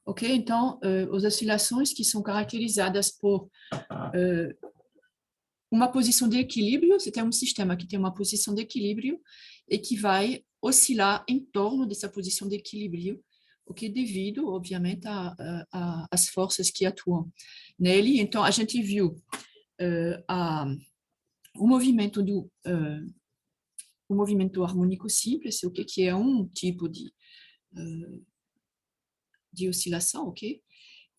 Ok? Então, as oscilações que são caracterizadas por uma posição de equilíbrio, você tem um sistema que tem uma posição de equilíbrio e que vai oscilar em torno dessa posição de equilíbrio, o que é devido, obviamente, às forças que atuam nele. Então, a gente viu o movimento o movimento harmônico simples, o que é um tipo de oscilação, ok?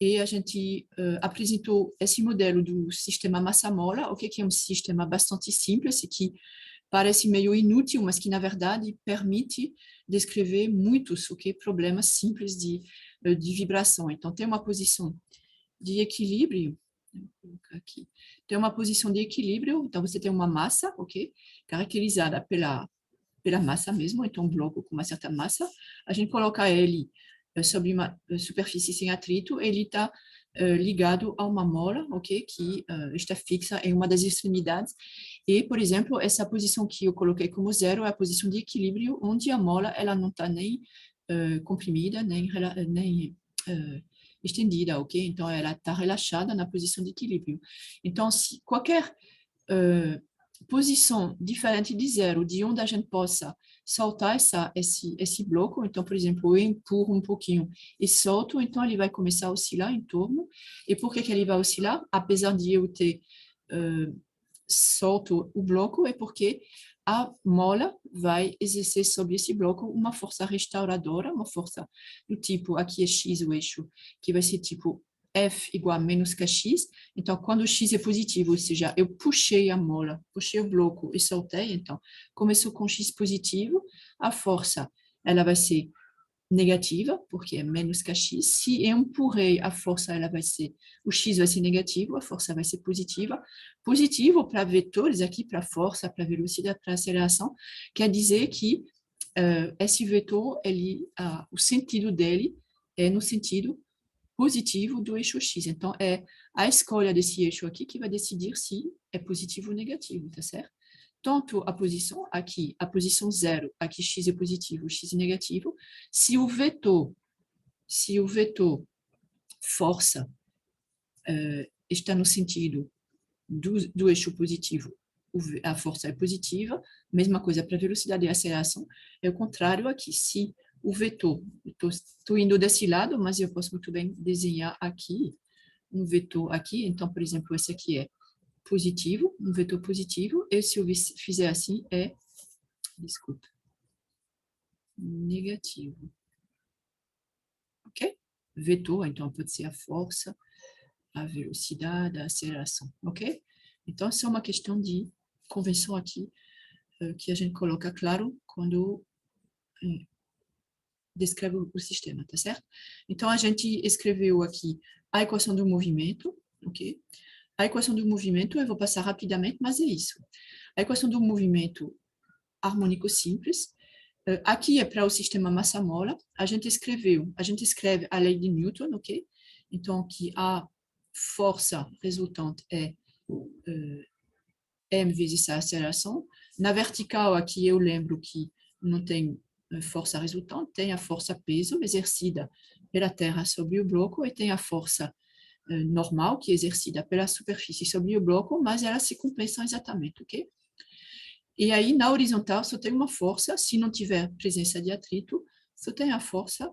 E a gente apresentou esse modelo do sistema massa-mola, ok? Que é um sistema bastante simples e que parece meio inútil, mas que, na verdade, permite descrever muitos problemas simples de vibração. Então, tem uma posição de equilíbrio, vou colocar aqui, tem uma posição de equilíbrio, então você tem uma massa, ok? Caracterizada pela massa mesmo, então um bloco com uma certa massa, a gente coloca ele sobre uma superfície sem atrito, ele está ligado a uma mola, ok? Que está fixa em uma das extremidades. E, por exemplo, essa posição que eu coloquei como zero é a posição de equilíbrio, onde a mola ela não está nem comprimida, nem estendida, ok? Então, ela está relaxada na posição de equilíbrio. Então, se qualquer posição diferente de zero, de onde a gente possa soltar esse bloco, então, por exemplo, eu empurro um pouquinho e solto, então ele vai começar a oscilar em torno. E por que ele vai oscilar? Apesar de eu ter solto o bloco, é porque a mola vai exercer sobre esse bloco uma força restauradora, uma força do tipo, aqui é x o eixo, que vai ser tipo F igual a menos kx. Então, quando o x é positivo, ou seja, eu puxei a mola, puxei o bloco e soltei, então, começou com x positivo, a força ela vai ser negativa, porque é menos kx. Se eu empurrei a força, o x vai ser negativo, a força vai ser positiva. Positivo para vetores aqui, para força, para velocidade, para aceleração, quer dizer que esse vetor, o sentido dele é no sentido positivo do eixo x. Então, é a escolha desse eixo aqui que vai decidir se é positivo ou negativo, tá certo? Tanto a posição zero, aqui x é positivo, x é negativo, se o vetor força está no sentido do eixo positivo, a força é positiva, mesma coisa para velocidade e aceleração, é o contrário aqui, se o vetor, estou indo desse lado, mas eu posso muito bem desenhar aqui, um vetor aqui, então, por exemplo, esse aqui é positivo, um vetor positivo, e se eu fizer assim, desculpa, negativo. Ok? Vetor, então, pode ser a força, a velocidade, a aceleração. Ok? Então, essa é uma questão de convenção aqui, que a gente coloca claro quando descreve o sistema, tá certo? Então, a gente escreveu aqui a equação do movimento, ok? A equação do movimento, eu vou passar rapidamente, mas é isso. A equação do movimento harmônico simples, aqui é para o sistema massa-mola, a gente escreve a lei de Newton, ok? Então, que a força resultante é m vezes a aceleração. Na vertical, aqui eu lembro que não tem força resultante, tem a força peso exercida pela Terra sobre o bloco e tem a força normal, que é exercida pela superfície sobre o bloco, mas elas se compensam exatamente, ok? E aí, na horizontal, só tem uma força, se não tiver presença de atrito, só tem a força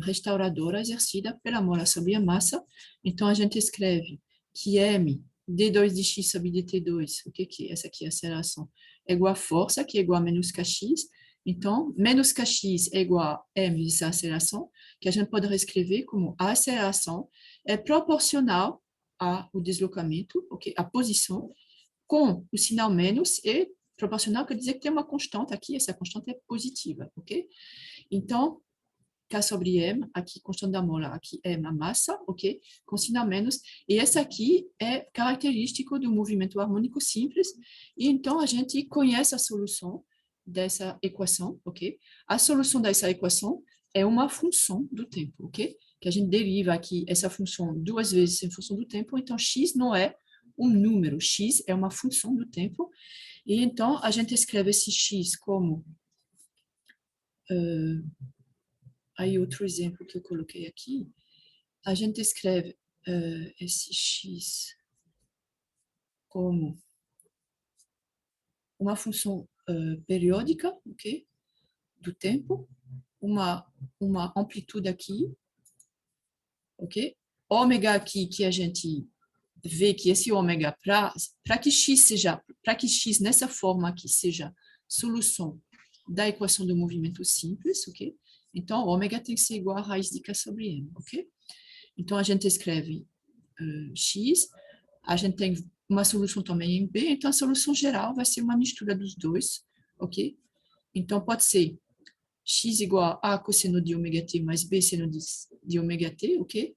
restauradora exercida pela mola sobre a massa. Então, a gente escreve que m d2 de x sobre dt2, o que é? Essa aqui é a aceleração, é igual a força, que é igual a menos kx. Então, menos kx é igual a m vezes a aceleração, que a gente pode reescrever como a aceleração é proporcional ao deslocamento, okay? A posição, com o sinal menos e proporcional, quer dizer que tem uma constante aqui, essa constante é positiva, ok? Então, K sobre M, aqui constante da mola, aqui M a massa, ok? Com sinal menos, e essa aqui é característico do movimento harmônico simples, e então a gente conhece a solução dessa equação, ok? A solução dessa equação é uma função do tempo, ok? Que a gente deriva aqui essa função duas vezes em função do tempo, então x não é um número, x é uma função do tempo, e então a gente escreve esse x como Aí, outro exemplo que eu coloquei aqui, a gente escreve esse x como uma função periódica, ok? Do tempo, uma amplitude aqui, ok? Ômega aqui, que a gente vê que esse ômega, para que x nessa forma aqui seja solução da equação do movimento simples, ok? Então, ômega tem que ser igual a raiz de k sobre m, ok? Então, a gente escreve x, a gente tem uma solução também em B, então a solução geral vai ser uma mistura dos dois, ok? Então, pode ser x igual a cosseno de ômega t mais b seno de ômega t, ok?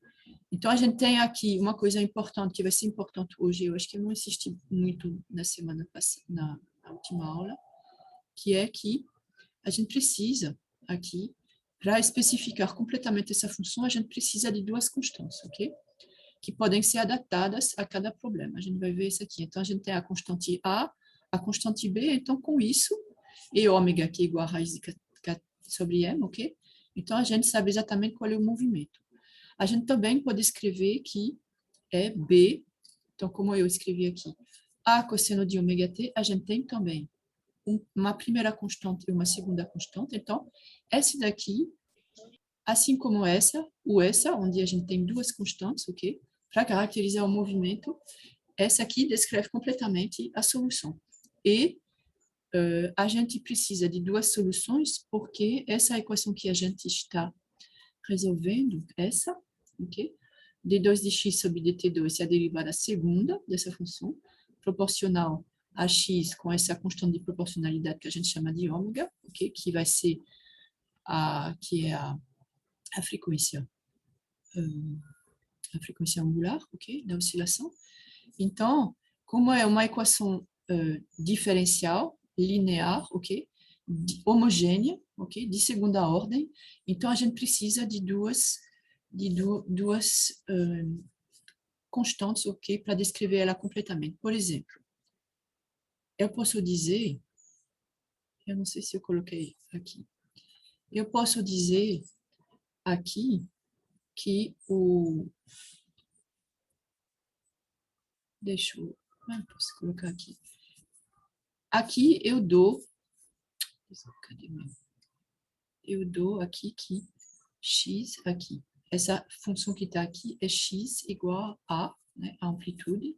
Então, a gente tem aqui uma coisa importante, que vai ser importante hoje, eu acho que eu não insisti muito na semana passada, na última aula, que é que a gente precisa aqui, para especificar completamente essa função, a gente precisa de duas constantes, ok? Que podem ser adaptadas a cada problema. A gente vai ver isso aqui. Então, a gente tem a constante A, a constante B, então, com isso, e ômega, que é igual a raiz de k sobre m, ok? Então, a gente sabe exatamente qual é o movimento. A gente também pode escrever que é B, então, como eu escrevi aqui, A cosseno de ômega t, a gente tem também uma primeira constante e uma segunda constante. Então, essa daqui, assim como essa, ou essa, onde a gente tem duas constantes, ok? Para caracterizar o movimento, essa aqui descreve completamente a solução. E a gente precisa de duas soluções, porque essa equação que a gente está resolvendo, essa, ok? D2 de x sobre dt2 é a derivada segunda dessa função, proporcional a x com essa constante de proporcionalidade que a gente chama de ômega, ok? Que vai ser a frequência angular, ok? Da oscilação. Então, como é uma equação diferencial, linear, ok? Homogênea, ok? De segunda ordem, então a gente precisa de duas constantes, ok? Para descrever ela completamente. Por exemplo, eu posso dizer, eu não sei se eu coloquei aqui, eu posso dizer aqui que deixa eu, posso colocar aqui. Aqui eu dou, cadê meu? Eu dou aqui que x aqui. Essa função que está aqui é x igual a, né, a amplitude,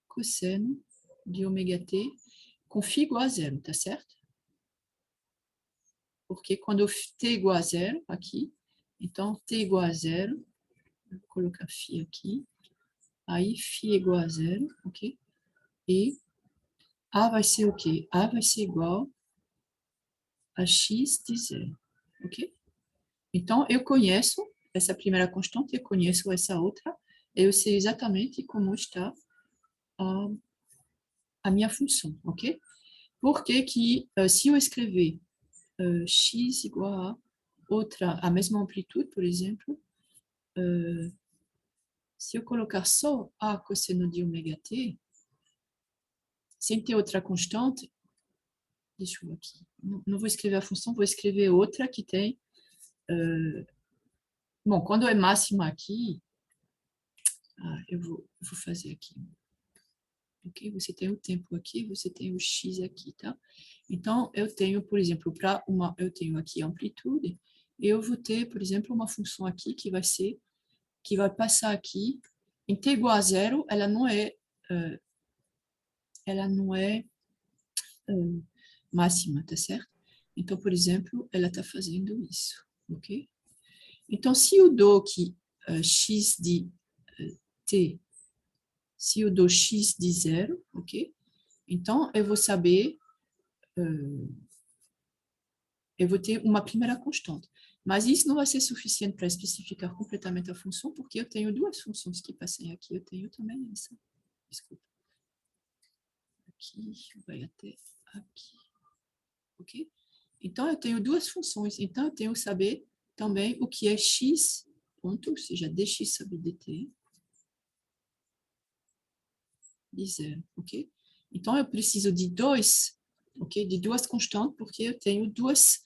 cosseno de ômega t, com φ igual a zero, tá certo? Porque quando t igual a zero, aqui, então t igual a zero, vou colocar φ aqui, aí φ igual a zero, ok? E a vai ser o quê? A vai ser igual a x de zero, ok? Então, eu conheço essa primeira constante, eu conheço essa outra, eu sei exatamente como está a minha função, ok? Porque que, se eu escrever x igual a outra, a mesma amplitude, por exemplo, se eu colocar só a cosseno de ômega t, sem ter outra constante, deixa eu ver aqui, não vou escrever a função, vou escrever outra que tem, bom, quando é máxima aqui, eu vou fazer aqui, ok? Você tem o tempo aqui, você tem o x aqui, tá? Então, eu tenho, por exemplo, eu tenho aqui a amplitude, eu vou ter, por exemplo, uma função aqui que vai passar aqui, em t igual a zero, ela não é máxima, tá certo? Então, por exemplo, ela está fazendo isso, ok? Então, se eu dou que x de t, se eu dou x de zero, ok? Então, eu vou saber, eu vou ter uma primeira constante. Mas isso não vai ser suficiente para especificar completamente a função, porque eu tenho duas funções que passem aqui. Eu tenho também essa. Desculpa. Aqui, vai até aqui. Ok? Então, eu tenho duas funções. Então, eu tenho que saber também o que é x, ponto, ou seja, dx sobre dt, de zero. Ok? Então, eu preciso de dois, ok? De duas constantes, porque eu tenho duas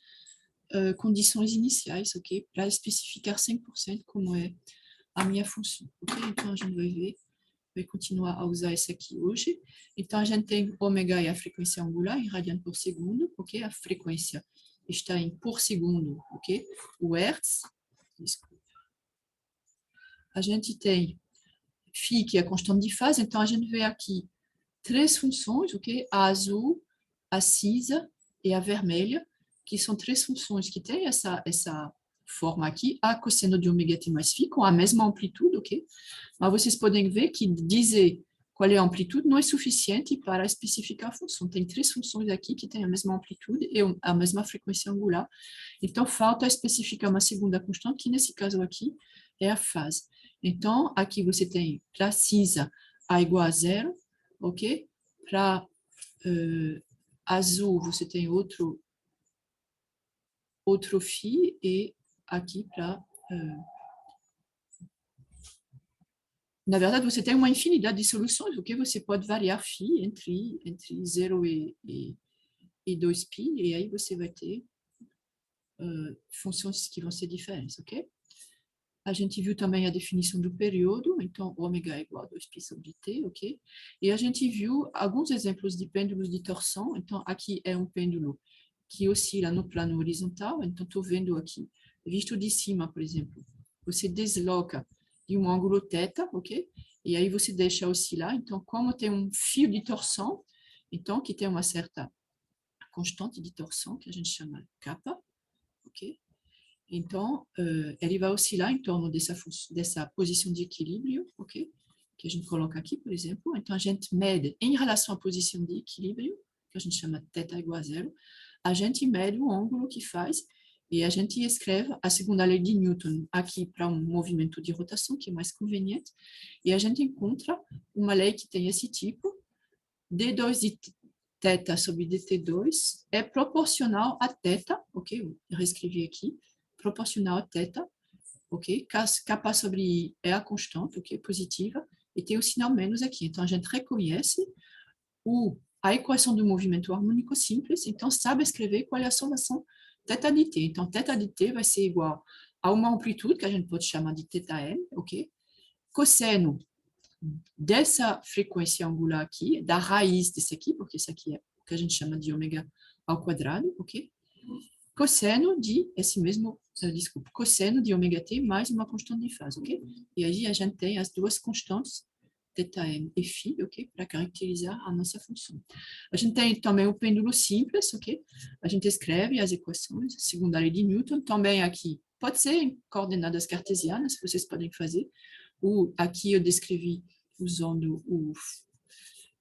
condições iniciais, ok? Para especificar 100% como é a minha função, ok? Então, a gente vai continuar a usar esse aqui hoje. Então, a gente tem ômega e a frequência angular em radiano por segundo, ok? A frequência está em por segundo, ok? O hertz, desculpa. A gente tem φ, que é a constante de fase, então a gente vê aqui três funções, ok? A azul, a cinza e a vermelha, que são três funções que têm essa forma aqui, a cosseno de ômega t mais φ, com a mesma amplitude, ok? Mas vocês podem ver que dizer qual é a amplitude não é suficiente para especificar a função. Tem três funções aqui que têm a mesma amplitude e a mesma frequência angular. Então, falta especificar uma segunda constante, que nesse caso aqui é a fase. Então, aqui você tem para cinza A igual a zero, ok? Para azul, você tem outro φ, e aqui para... na verdade, você tem uma infinidade de soluções, ok? Você pode variar φ entre 0 e 2π, e aí você vai ter funções que vão ser diferentes, ok? A gente viu também a definição do período, então ômega é igual a 2π sobre t, ok? E a gente viu alguns exemplos de pêndulos de torção, então aqui é um pêndulo que oscila no plano horizontal, então estou vendo aqui, visto de cima, por exemplo, você desloca de um ângulo θ, ok? E aí você deixa oscilar, então como tem um fio de torção, então que tem uma certa constante de torção, que a gente chama kappa, ok? Então, ele vai oscilar em torno dessa posição de equilíbrio, ok? Que a gente coloca aqui, por exemplo. Então, a gente mede em relação à posição de equilíbrio, que a gente chama θ igual a zero, a gente mede o ângulo que faz e a gente escreve a segunda lei de Newton aqui para um movimento de rotação, que é mais conveniente, e a gente encontra uma lei que tem esse tipo, d2 de θ sobre dt2 é proporcional a θ, ok? Eu reescrevi aqui, proporcional a θ, ok? Kappa sobre I é a constante, ok? Positiva, e tem o sinal menos aqui. Então, a gente reconhece a equação do movimento harmônico simples, então sabe escrever qual é a solução θ de t. Então, θ de t vai ser igual a uma amplitude, que a gente pode chamar de θm, ok? Cosseno dessa frequência angular aqui, da raiz desse aqui, porque isso aqui é o que a gente chama de ômega ao quadrado, ok? Cosseno de esse mesmo, desculpa, cosseno de ômega t mais uma constante de fase, ok? E aí a gente tem as duas constantes, θm e φ, ok? Para caracterizar a nossa função. A gente tem também o pêndulo simples, ok? A gente escreve as equações, segundo a lei de Newton, também aqui, pode ser em coordenadas cartesianas, vocês podem fazer, aqui eu descrevi usando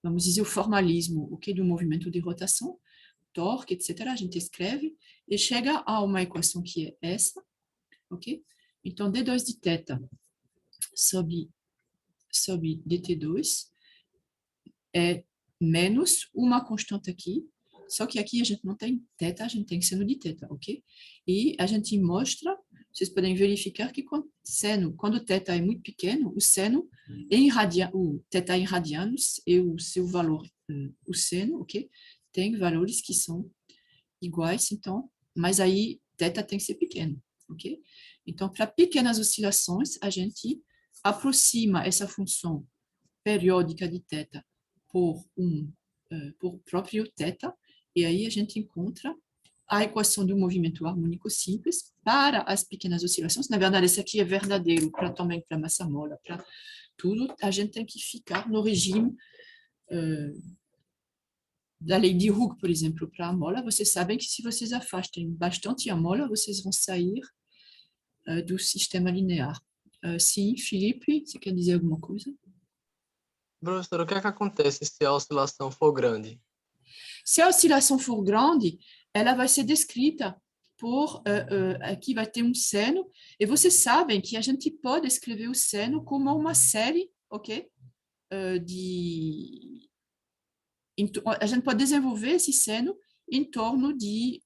vamos dizer, o formalismo, ok? Do movimento de rotação, torque, etc. A gente escreve e chega a uma equação que é essa, ok? Então, d2 de θ sobre dt2 é menos uma constante aqui, só que aqui a gente não tem θ, a gente tem seno de θ, ok? E a gente mostra, vocês podem verificar que quando θ é muito pequeno, o seno o θ em radianos e o seu valor, o seno, ok? Tem valores que são iguais, então, mas aí θ tem que ser pequeno, ok? Então, para pequenas oscilações, a gente aproxima essa função periódica de θ por próprio θ, e aí a gente encontra a equação do movimento harmônico simples para as pequenas oscilações. Na verdade, esse aqui é verdadeiro também para massa mola, para tudo. A gente tem que ficar no regime da lei de Hooke, por exemplo, para a mola. Vocês sabem que se vocês afastem bastante a mola, vocês vão sair do sistema linear. Sim, Felipe, você quer dizer alguma coisa? Professor, o que é que acontece se a oscilação for grande? Se a oscilação for grande, ela vai ser descrita por, aqui vai ter um seno, e vocês sabem que a gente pode escrever o seno como uma série, ok? A gente pode desenvolver esse seno em torno de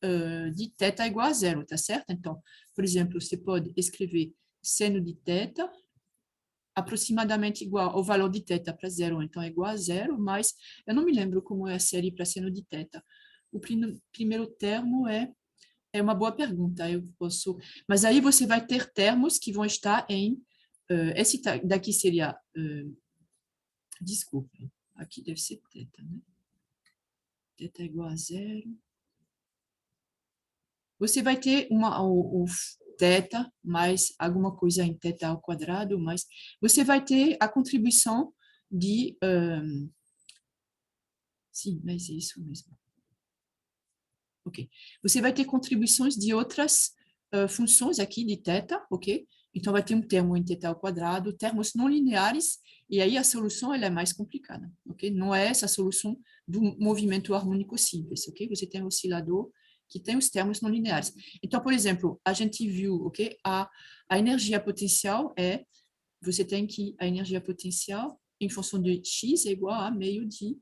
θ igual a zero, tá certo? Então, por exemplo, você pode escrever seno de θ aproximadamente igual ao valor de θ para zero, então é igual a zero, mas eu não me lembro como é a série para seno de θ. O primeiro termo é É uma boa pergunta, eu posso... Mas aí você vai ter termos que vão estar em... esse daqui seria... desculpa, aqui deve ser θ, né? Θ igual a 0. Você vai ter o θ mais alguma coisa em θ ao quadrado, mas você vai ter a contribuição de... sim, mas é isso mesmo. Ok. Você vai ter contribuições de outras funções aqui de θ, ok? Então, vai ter um termo em θ ao quadrado, termos não lineares, e aí a solução ela é mais complicada, ok? Não é essa a solução do movimento harmônico simples, ok? Você tem um oscilador que tem os termos não lineares. Então, por exemplo, a gente viu, ok? A energia potencial você tem que a energia potencial em função de x é igual a meio de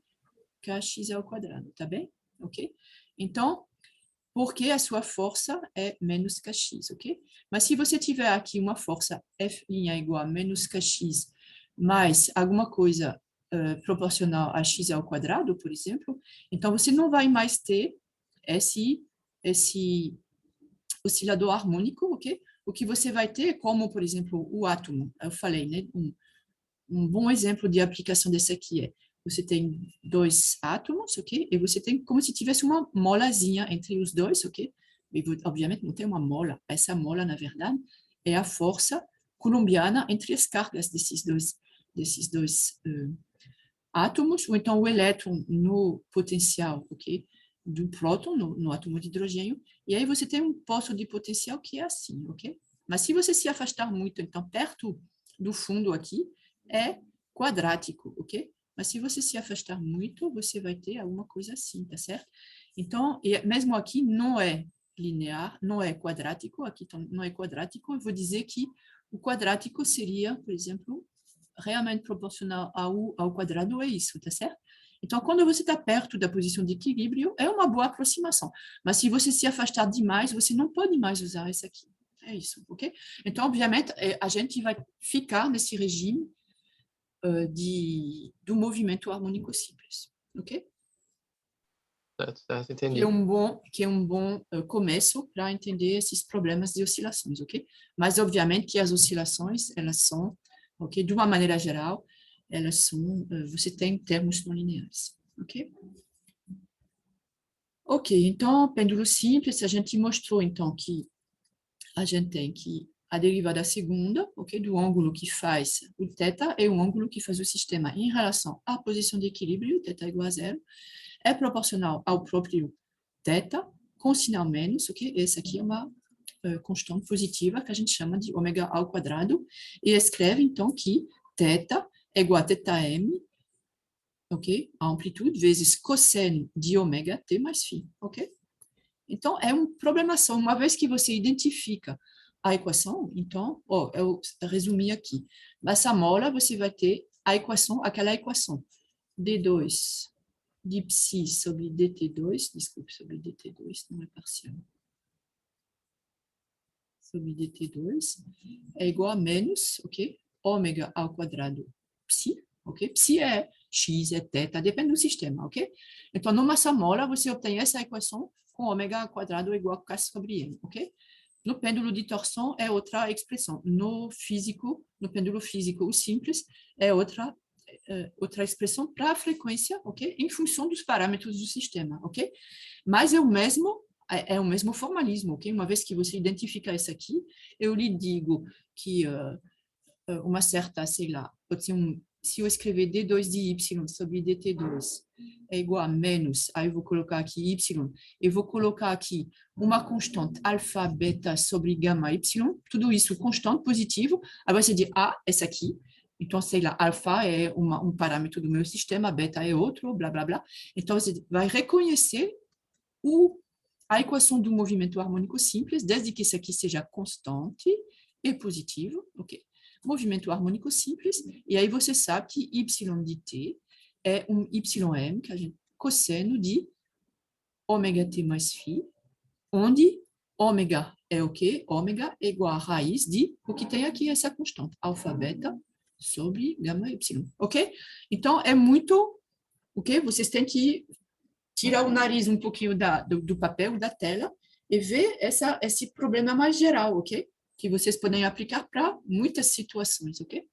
kx ao quadrado, tá bem? Ok? Então, porque a sua força é menos kx, ok? Mas se você tiver aqui uma força F' igual a menos kx mais alguma coisa proporcional a x ao quadrado, por exemplo, então você não vai mais ter esse oscilador harmônico, ok? O que você vai ter, como, por exemplo, o átomo, eu falei, né? Um bom exemplo de aplicação desse aqui é, você tem dois átomos, ok? E você tem como se tivesse uma molazinha entre os dois, ok? E, obviamente, não tem uma mola. Essa mola, na verdade, é a força coulombiana entre as cargas desses dois átomos, ou então o elétron no potencial, ok? Do próton, no átomo de hidrogênio. E aí você tem um poço de potencial que é assim, ok? Mas se você se afastar muito, então, perto do fundo aqui, é quadrático, ok? Mas se você se afastar muito, você vai ter alguma coisa assim, tá certo? Então, mesmo aqui não é linear, não é quadrático, aqui não é quadrático, eu vou dizer que o quadrático seria, por exemplo, realmente proporcional ao quadrado, é isso, tá certo? Então, quando você está perto da posição de equilíbrio, é uma boa aproximação. Mas se você se afastar demais, você não pode mais usar isso aqui. É isso, ok? Então, obviamente, a gente vai ficar nesse regime do movimento harmônico simples, ok? Certo, Que é entendi. um bom começo para entender esses problemas de oscilações, ok? Mas, obviamente, que as oscilações, elas são, ok? De uma maneira geral, elas são, você tem termos não lineares, ok? Ok, então, pêndulo simples, a gente mostrou, então, que a gente tem que a derivada segunda, ok, do ângulo que faz o θ é o ângulo que faz o sistema em relação à posição de equilíbrio, θ igual a 0, é proporcional ao próprio θ, com sinal menos, ok? Essa aqui é uma constante positiva que a gente chama de ômega ao quadrado, e escreve, então, que θ é igual a θm, ok? A amplitude vezes cosseno de ômega t mais φ, ok? Então, é uma programação. Uma vez que você identifica a equação, então, eu resumi aqui. Nessa mola, você vai ter a equação, aquela equação. D2 de psi sobre dt2, desculpe, sobre dt2, não é parcial. Sobre dt2 é igual a menos, ok? Ômega ao quadrado psi, ok? Psi é x, é θ, depende do sistema, ok? Então, numa massa mola, você obtém essa equação com ômega ao quadrado igual a k sobre m, ok? No pêndulo de torção é outra expressão. No pêndulo físico, o simples é outra expressão para a frequência, ok? Em função dos parâmetros do sistema, ok? Mas é o mesmo formalismo, ok? Uma vez que você identifica isso aqui, eu lhe digo que uma certa, sei lá, pode ser se eu escrever d2 de y sobre dt2 é igual a menos, aí eu vou colocar aqui y, eu vou colocar aqui uma constante alfa, beta sobre gama y, tudo isso constante, positivo, aí você diz, essa aqui, então, sei lá, alfa é um parâmetro do meu sistema, beta é outro, blá, blá, blá. Então, você vai reconhecer a equação do movimento harmônico simples, desde que isso aqui seja constante e positivo, ok? Movimento harmônico simples, e aí você sabe que y de t é um ym, que a gente cosseno de ômega t mais φ, onde ômega é o quê? Ômega é igual a raiz de o que tem aqui, essa constante, alfa, beta sobre gama y, ok? Então, é muito, ok? Vocês têm que tirar o nariz um pouquinho do papel, da tela, e ver esse problema mais geral, ok? Que vocês podem aplicar para muitas situações, ok?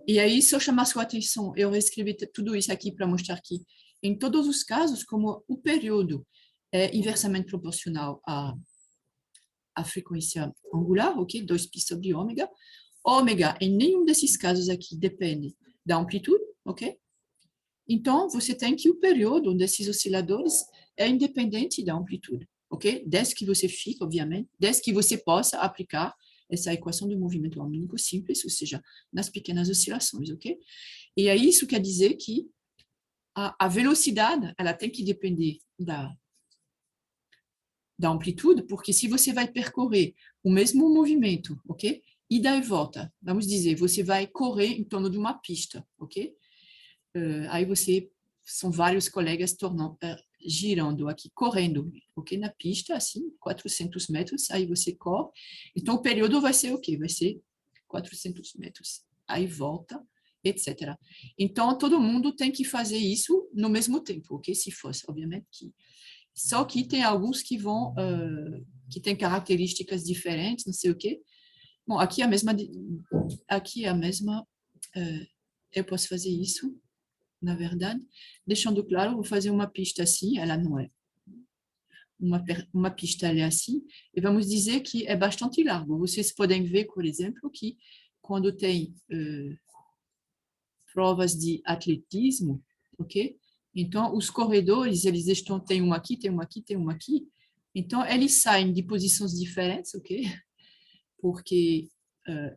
E aí, se eu chamar sua atenção, eu escrevi tudo isso aqui para mostrar que, em todos os casos, como o período é inversamente proporcional à frequência angular, ok? 2π sobre ômega. Ômega, em nenhum desses casos aqui, depende da amplitude, ok? Então, você tem que o período desses osciladores é independente da amplitude, ok? Desde que você fique, obviamente, desde que você possa aplicar essa equação do movimento harmônico simples, ou seja, nas pequenas oscilações, ok? E aí isso quer dizer que a velocidade, ela tem que depender da amplitude, porque se você vai percorrer o mesmo movimento, ok? Ida e volta, vamos dizer, você vai correr em torno de uma pista, ok? Aí são vários colegas girando aqui, correndo, ok? Na pista, assim, 400 metros, aí você corre. Então, o período vai ser o quê? Vai ser 400 metros. Aí volta, etc. Então, todo mundo tem que fazer isso no mesmo tempo, ok? Se fosse, obviamente que... Só que tem alguns que têm características diferentes, não sei o quê. Bom, aqui é a mesma, eu posso fazer isso, na verdade, deixando claro, vou fazer uma pista assim, ela não é uma pista, ela é assim, e vamos dizer que é bastante largo. Vocês podem ver, por exemplo, que quando tem provas de atletismo, ok? Então, os corredores, têm uma aqui, tem uma aqui, tem uma aqui, então, eles saem de posições diferentes, ok? Porque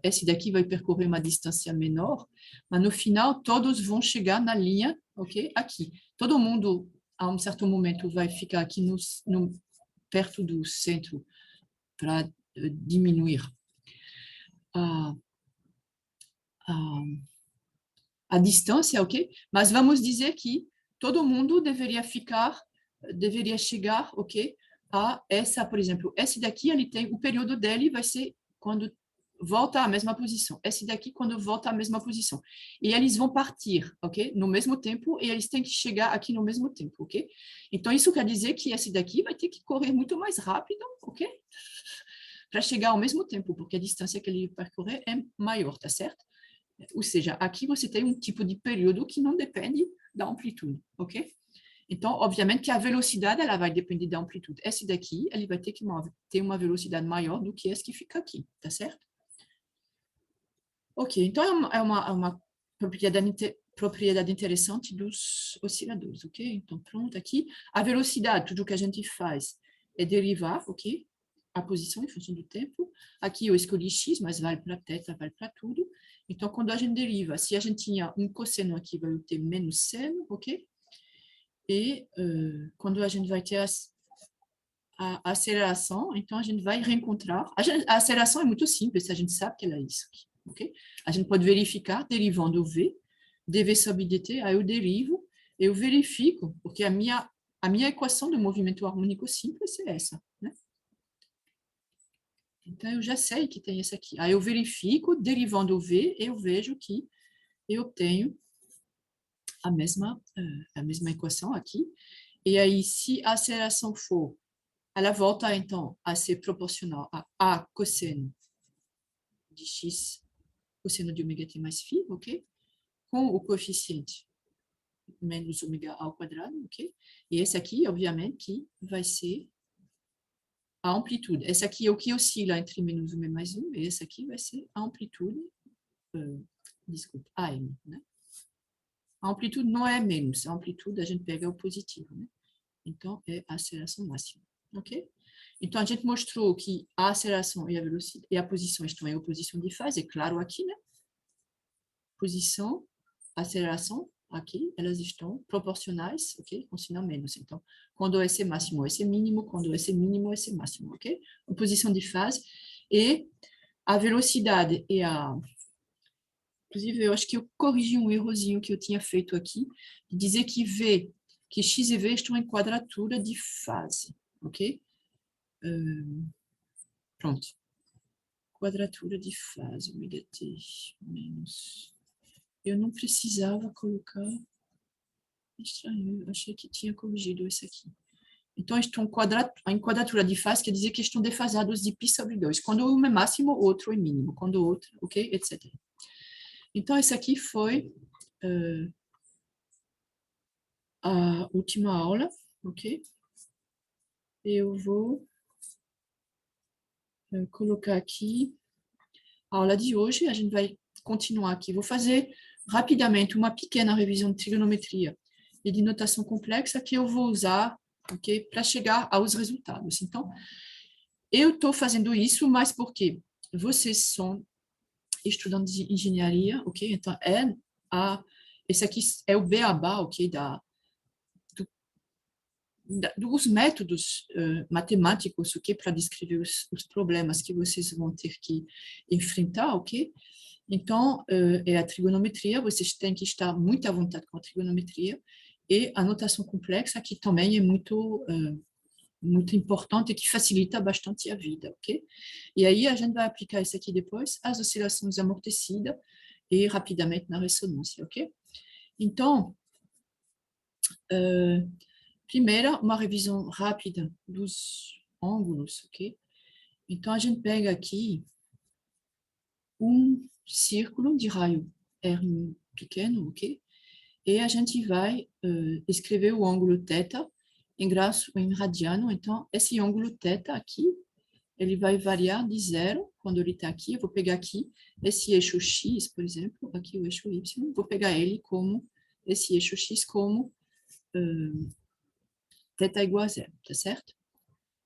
esse daqui vai percorrer uma distância menor, mas no final todos vão chegar na linha, ok? Aqui. Todo mundo, a um certo momento, vai ficar aqui perto do centro para diminuir a, a, a distância, ok? Mas vamos dizer que todo mundo deveria chegar, ok? A essa, por exemplo, esse daqui, o período dele vai ser quando volta à mesma posição. Esse daqui, quando volta à mesma posição. E eles vão partir, ok? No mesmo tempo, e eles têm que chegar aqui no mesmo tempo, ok? Então, isso quer dizer que esse daqui vai ter que correr muito mais rápido, ok? Para chegar ao mesmo tempo, porque a distância que ele vai percorrer é maior, tá certo? Ou seja, aqui você tem um tipo de período que não depende da amplitude, ok? Então, obviamente que a velocidade ela vai depender da amplitude. Esse daqui, ele vai ter uma velocidade maior do que esse que fica aqui, tá certo? Ok, então é uma propriedade interessante dos osciladores, ok? Então, pronto, aqui. A velocidade, tudo que a gente faz é derivar, ok? A posição em função do tempo. Aqui eu escolhi x, mas vale para θ, vale para tudo. Então, quando a gente deriva, se a gente tinha um cosseno aqui, vai ter menos seno, ok? E quando a gente vai ter a aceleração, então a gente vai reencontrar. A aceleração é muito simples, a gente sabe que ela é isso aqui, ok? A gente pode verificar derivando o v, dv sobre dt, aí eu derivo, eu verifico, porque a minha equação do movimento harmônico simples é essa, né? Então, eu já sei que tem essa aqui. Aí eu verifico, derivando o v, eu vejo que eu tenho a mesma equação aqui. E aí, se a aceleração for, ela volta, então, a ser proporcional a A cosseno de x, cosseno de ômega t mais φ, ok? Com o coeficiente menos ômega ao quadrado, ok? E esse aqui, obviamente, que vai ser a amplitude. Esse aqui é o que oscila entre menos 1 e mais 1, e esse aqui vai ser a amplitude, desculpa, AM, né? A amplitude não é menos, a amplitude a gente pega o positivo, né? Então, é a aceleração máxima, ok? Então, a gente mostrou que a aceleração e a velocidade e a posição estão em oposição de fase, é claro aqui, né? Posição, aceleração, aqui, elas estão proporcionais, ok? Com sinal menos. Então, quando esse é máximo, esse é mínimo, quando esse é mínimo, esse é máximo, ok? Oposição de fase. E a velocidade e a... Inclusive, eu acho que eu corrigi um errozinho que eu tinha feito aqui, de dizer que x e v estão em quadratura de fase, ok? Pronto. Quadratura de fase, ômega t menos... Eu não precisava colocar... Estranho, eu achei que tinha corrigido esse aqui. Então, em quadratura de fase, quer dizer que estão defasados de π sobre 2. Quando um é máximo, o outro é mínimo. Quando o outro, ok? Etc. Então, essa aqui foi a última aula, ok? Eu vou colocar aqui a aula de hoje. A gente vai continuar aqui. Vou fazer rapidamente uma pequena revisão de trigonometria e de notação complexa que eu vou usar, ok? Para chegar aos resultados. Então, eu estou fazendo isso, mas porque vocês são estudantes de engenharia, ok? Então, esse aqui é o beabá, ok? Dos métodos matemáticos, ok? Para descrever os problemas que vocês vão ter que enfrentar, ok? Então, é a trigonometria, vocês têm que estar muito à vontade com a trigonometria, e a notação complexa, que também é muito importante e que facilita bastante a vida, ok? E aí a gente vai aplicar isso aqui depois, as oscilações amortecidas e rapidamente na ressonância, ok? Então, primeiro, uma revisão rápida dos ângulos, ok? Então, a gente pega aqui um círculo de raio R pequeno, ok? E a gente vai escrever o ângulo θ em graus ou em radiano. Então, esse ângulo θ aqui, ele vai variar de zero quando ele está aqui. Eu vou pegar aqui esse eixo X, por exemplo, aqui o eixo Y, vou pegar ele como, esse eixo X como θ igual a zero, tá certo?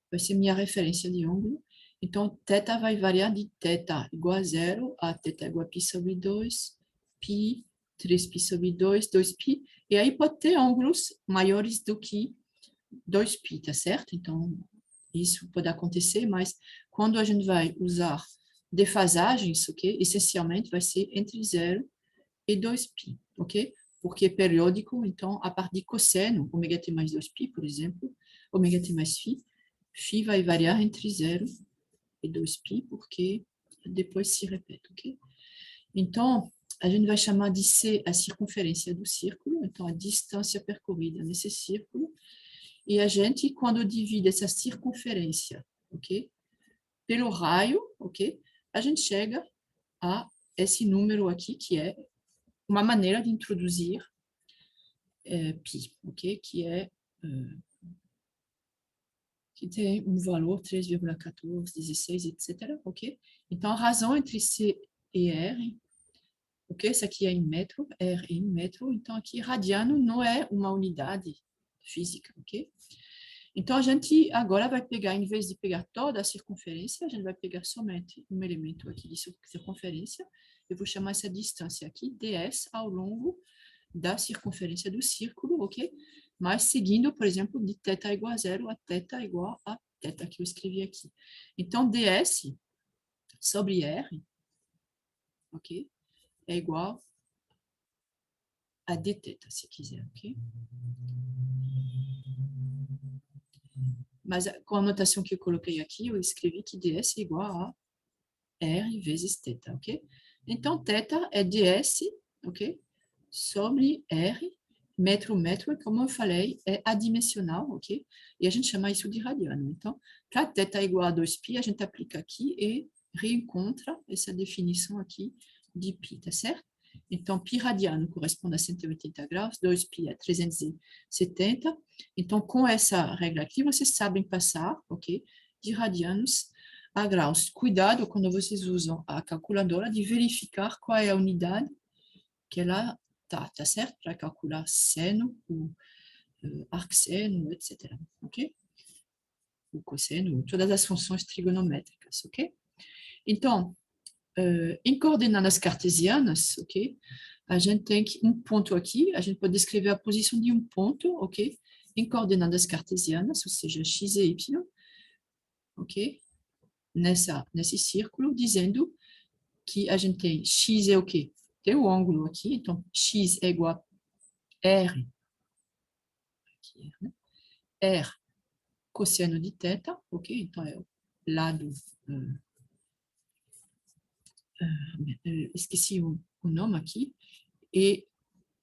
Vai ser minha referência de ângulo. Então, θ vai variar de θ igual a zero a θ igual a π sobre 2, π, 3π sobre 2, 2π. E aí pode ter ângulos maiores do que 2π, tá certo? Então, isso pode acontecer, mas quando a gente vai usar defasagens, ok? Essencialmente vai ser entre 0 e 2π, ok? Porque é periódico, então, a partir de cosseno, ômega t mais 2π, por exemplo, ômega t mais φ vai variar entre 0 e 2π, porque depois se repete, ok? Então, a gente vai chamar de C a circunferência do círculo, então a distância percorrida nesse círculo, e a gente, quando divide essa circunferência, ok, pelo raio, ok, a gente chega a esse número aqui, que é uma maneira de introduzir π, ok, que tem um valor 3,14, 16, etc, ok? Então, a razão entre C e R, ok, isso aqui é em metro, R é em metro, então aqui radiano não é uma unidade física, ok? Então, a gente agora vai pegar, em vez de pegar toda a circunferência, a gente vai pegar somente um elemento aqui de circunferência. Eu vou chamar essa distância aqui ds ao longo da circunferência do círculo, ok? Mas seguindo, por exemplo, de θ igual a zero a θ igual a θ que eu escrevi aqui. Então, ds sobre r, ok? É igual a dθ, se quiser, ok? Mas com a notação que eu coloquei aqui, eu escrevi que ds é igual a r vezes θ, ok? Então, θ é ds, ok? Sobre r, metro, como eu falei, é adimensional, ok? E a gente chama isso de radiano. Então, para θ igual a 2π, a gente aplica aqui e reencontra essa definição aqui de π, tá certo? Então, π radiano corresponde a 180 graus, 2π a 370. Então, com essa regra aqui, vocês sabem passar, ok? De radianos a graus. Cuidado quando vocês usam a calculadora de verificar qual é a unidade que ela tá certo? Para calcular seno, o arcseno, etc. Ok? O cosseno, todas as funções trigonométricas, ok? Então, em coordenadas cartesianas, ok? A gente tem um ponto aqui, a gente pode descrever a posição de um ponto, ok? Em coordenadas cartesianas, ou seja, x e y, ok? Nesse círculo, dizendo que a gente tem x é o quê? Tem o ângulo aqui, então x é igual a r, aqui, né? R cosseno de θ, ok? Então é o lado, esqueci o nome aqui, e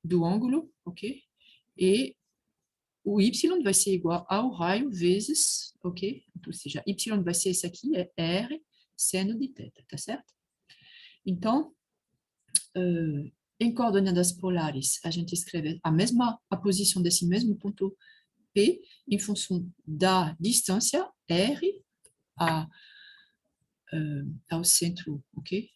do ângulo, ok? E o y vai ser igual ao raio vezes, ok? Ou seja, y vai ser esse aqui, é R seno de θ, tá certo? Então, em coordenadas polares, a gente escreve a posição desse mesmo ponto P em função da distância R ao centro, ok?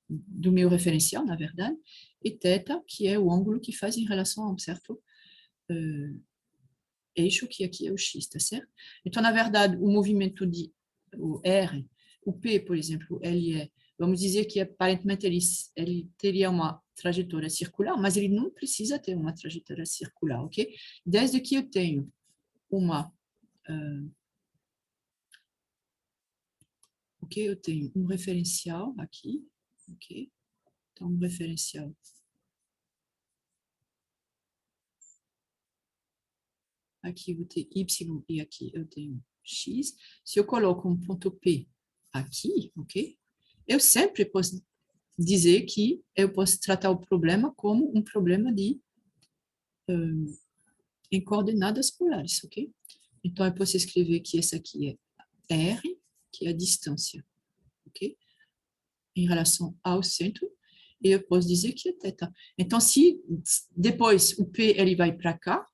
Do meu referencial, na verdade, e θ, que é o ângulo que faz em relação a um certo eixo, que aqui é o X, tá certo? Então, na verdade, o movimento de o R, o P, por exemplo, ele vamos dizer que aparentemente ele teria uma trajetória circular, mas ele não precisa ter uma trajetória circular, ok? Desde que eu tenho eu tenho um referencial aqui, ok? Então, um referencial aqui eu vou ter Y e aqui eu tenho X. Se eu coloco um ponto P aqui, ok? Eu sempre posso dizer que eu posso tratar o problema como um problema em coordenadas polares, ok? Então, eu posso escrever que essa aqui é R, que é a distância, ok? Em relação ao centro, e eu posso dizer que é θ. Então, se depois o P ele vai para cá,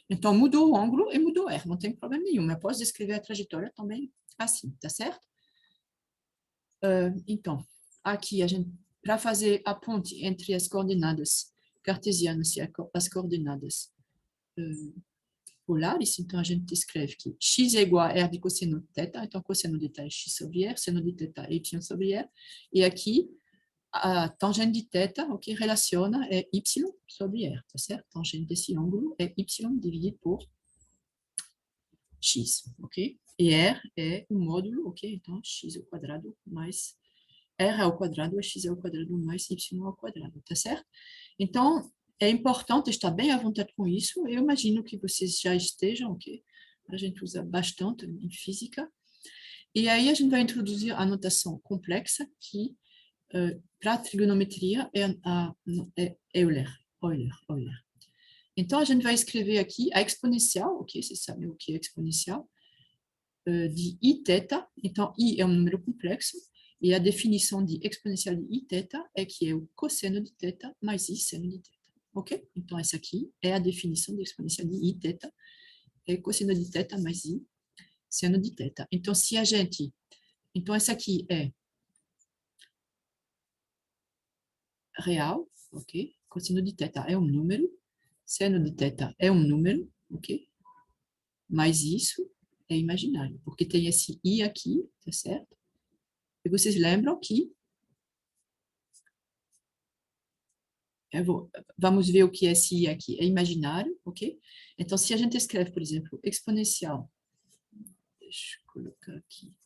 então mudou o ângulo e mudou R, não tem problema nenhum. Eu posso descrever a trajetória também assim, tá certo? Então, aqui a gente, para fazer a ponte entre as coordenadas cartesianas e as coordenadas polares, então a gente escreve que x é igual a r de cosseno de θ, então cosseno de θ é x sobre r, seno de θ é y sobre r, e aqui a tangente de θ, o que relaciona é y sobre r, tá certo? Tangente desse ângulo é y dividido por x, ok? E r é o módulo, ok? Então, x ao quadrado mais r ao quadrado é x ao quadrado mais y ao quadrado, tá certo? Então, é importante estar bem à vontade com isso. Eu imagino que vocês já estejam, ok? A gente usa bastante em física. E aí a gente vai introduzir a notação complexa, que para a trigonometria é Euler. Então, a gente vai escrever aqui a exponencial, ok? Vocês sabem o que é exponencial, de iθ. Então, i é um número complexo, e a definição de exponencial de iθ é que é o cosseno de θ mais i seno de θ. Ok? Então, essa aqui é a definição de exponencial de iθ, é cosseno de θ mais i seno de θ. Então, se a gente... Então, essa aqui é real, ok? Cosseno de θ é um número, seno de θ é um número, ok? Mas isso é imaginário, porque tem esse i aqui, tá certo? E vocês lembram que... Vamos ver o que é esse i aqui. É imaginário, ok? Então, se a gente escreve, por exemplo, exponencial... Deixa eu colocar aqui.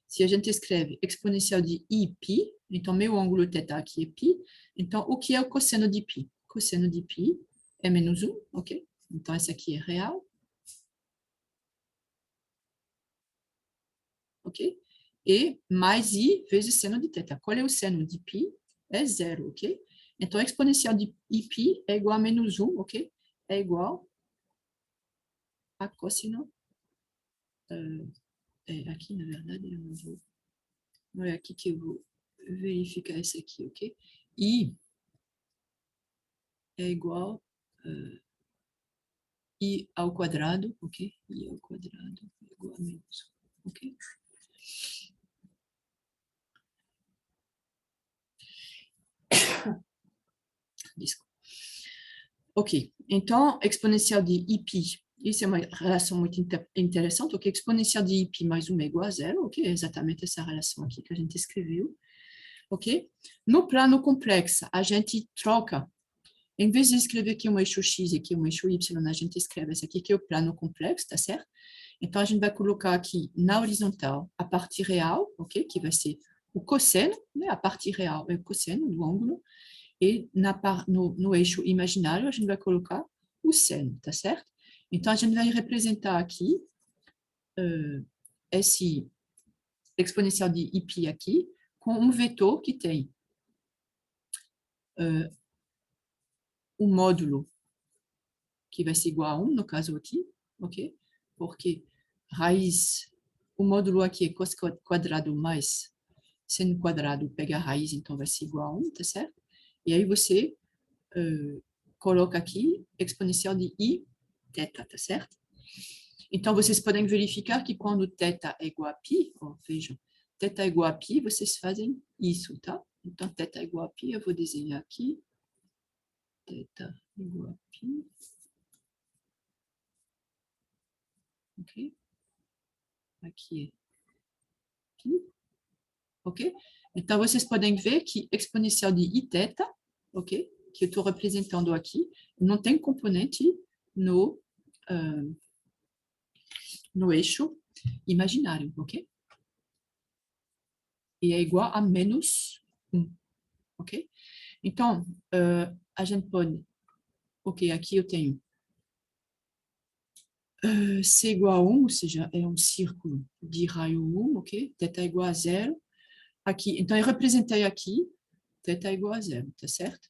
Se a gente escreve exponencial de iπ, então meu ângulo θ aqui é π, então o que é o cosseno de π? Cosseno de π é menos 1, ok? Então, essa aqui é real. Ok? E mais i vezes seno de θ. Qual é o seno de π? É zero, ok? Então, a exponencial de iπ é igual a menos 1, ok? É igual a cosseno... aqui, na verdade, eu não vou... Não é aqui que eu vou verificar isso aqui, ok? I é igual a i ao quadrado, ok? I ao quadrado é igual a menos 1, ok? Desculpa. Ok, então, exponencial de iπ, isso é uma relação muito interessante, ok? Exponencial de iπ mais 1 é igual a zero, ok? É exatamente essa relação aqui que a gente escreveu, ok? No plano complexo, a gente troca, em vez de escrever aqui um eixo x e aqui um eixo y, a gente escreve esse aqui que é o plano complexo, tá certo? Então, a gente vai colocar aqui na horizontal a parte real, ok? Que vai ser o cosseno, né? A parte real é o cosseno do ângulo, e no eixo imaginário, a gente vai colocar o seno, tá certo? Então, a gente vai representar aqui esse exponencial de iπ aqui com um vetor que tem o módulo que vai ser igual a 1, no caso aqui, ok? Porque raiz, o módulo aqui é cos quadrado mais seno quadrado, pega a raiz, então vai ser igual a 1, tá certo? E aí você coloca aqui exponencial de i θ, tá certo? Então, vocês podem verificar que quando θ é igual a π, ó, vejam, θ é igual a π, vocês fazem isso, tá? Então, θ é igual a π, eu vou desenhar aqui. θ igual a π. Ok? Aqui é π. Ok? Então, vocês podem ver que exponencial de iθ, ok? Que eu estou representando aqui, não tem componente no eixo imaginário, ok? E é igual a menos 1, ok? Então, a gente pode... Ok, aqui eu tenho C igual a 1, ou seja, é um círculo de raio 1, ok? Θ é igual a 0. Aqui, então, eu representei aqui θ é igual a 0, tá certo?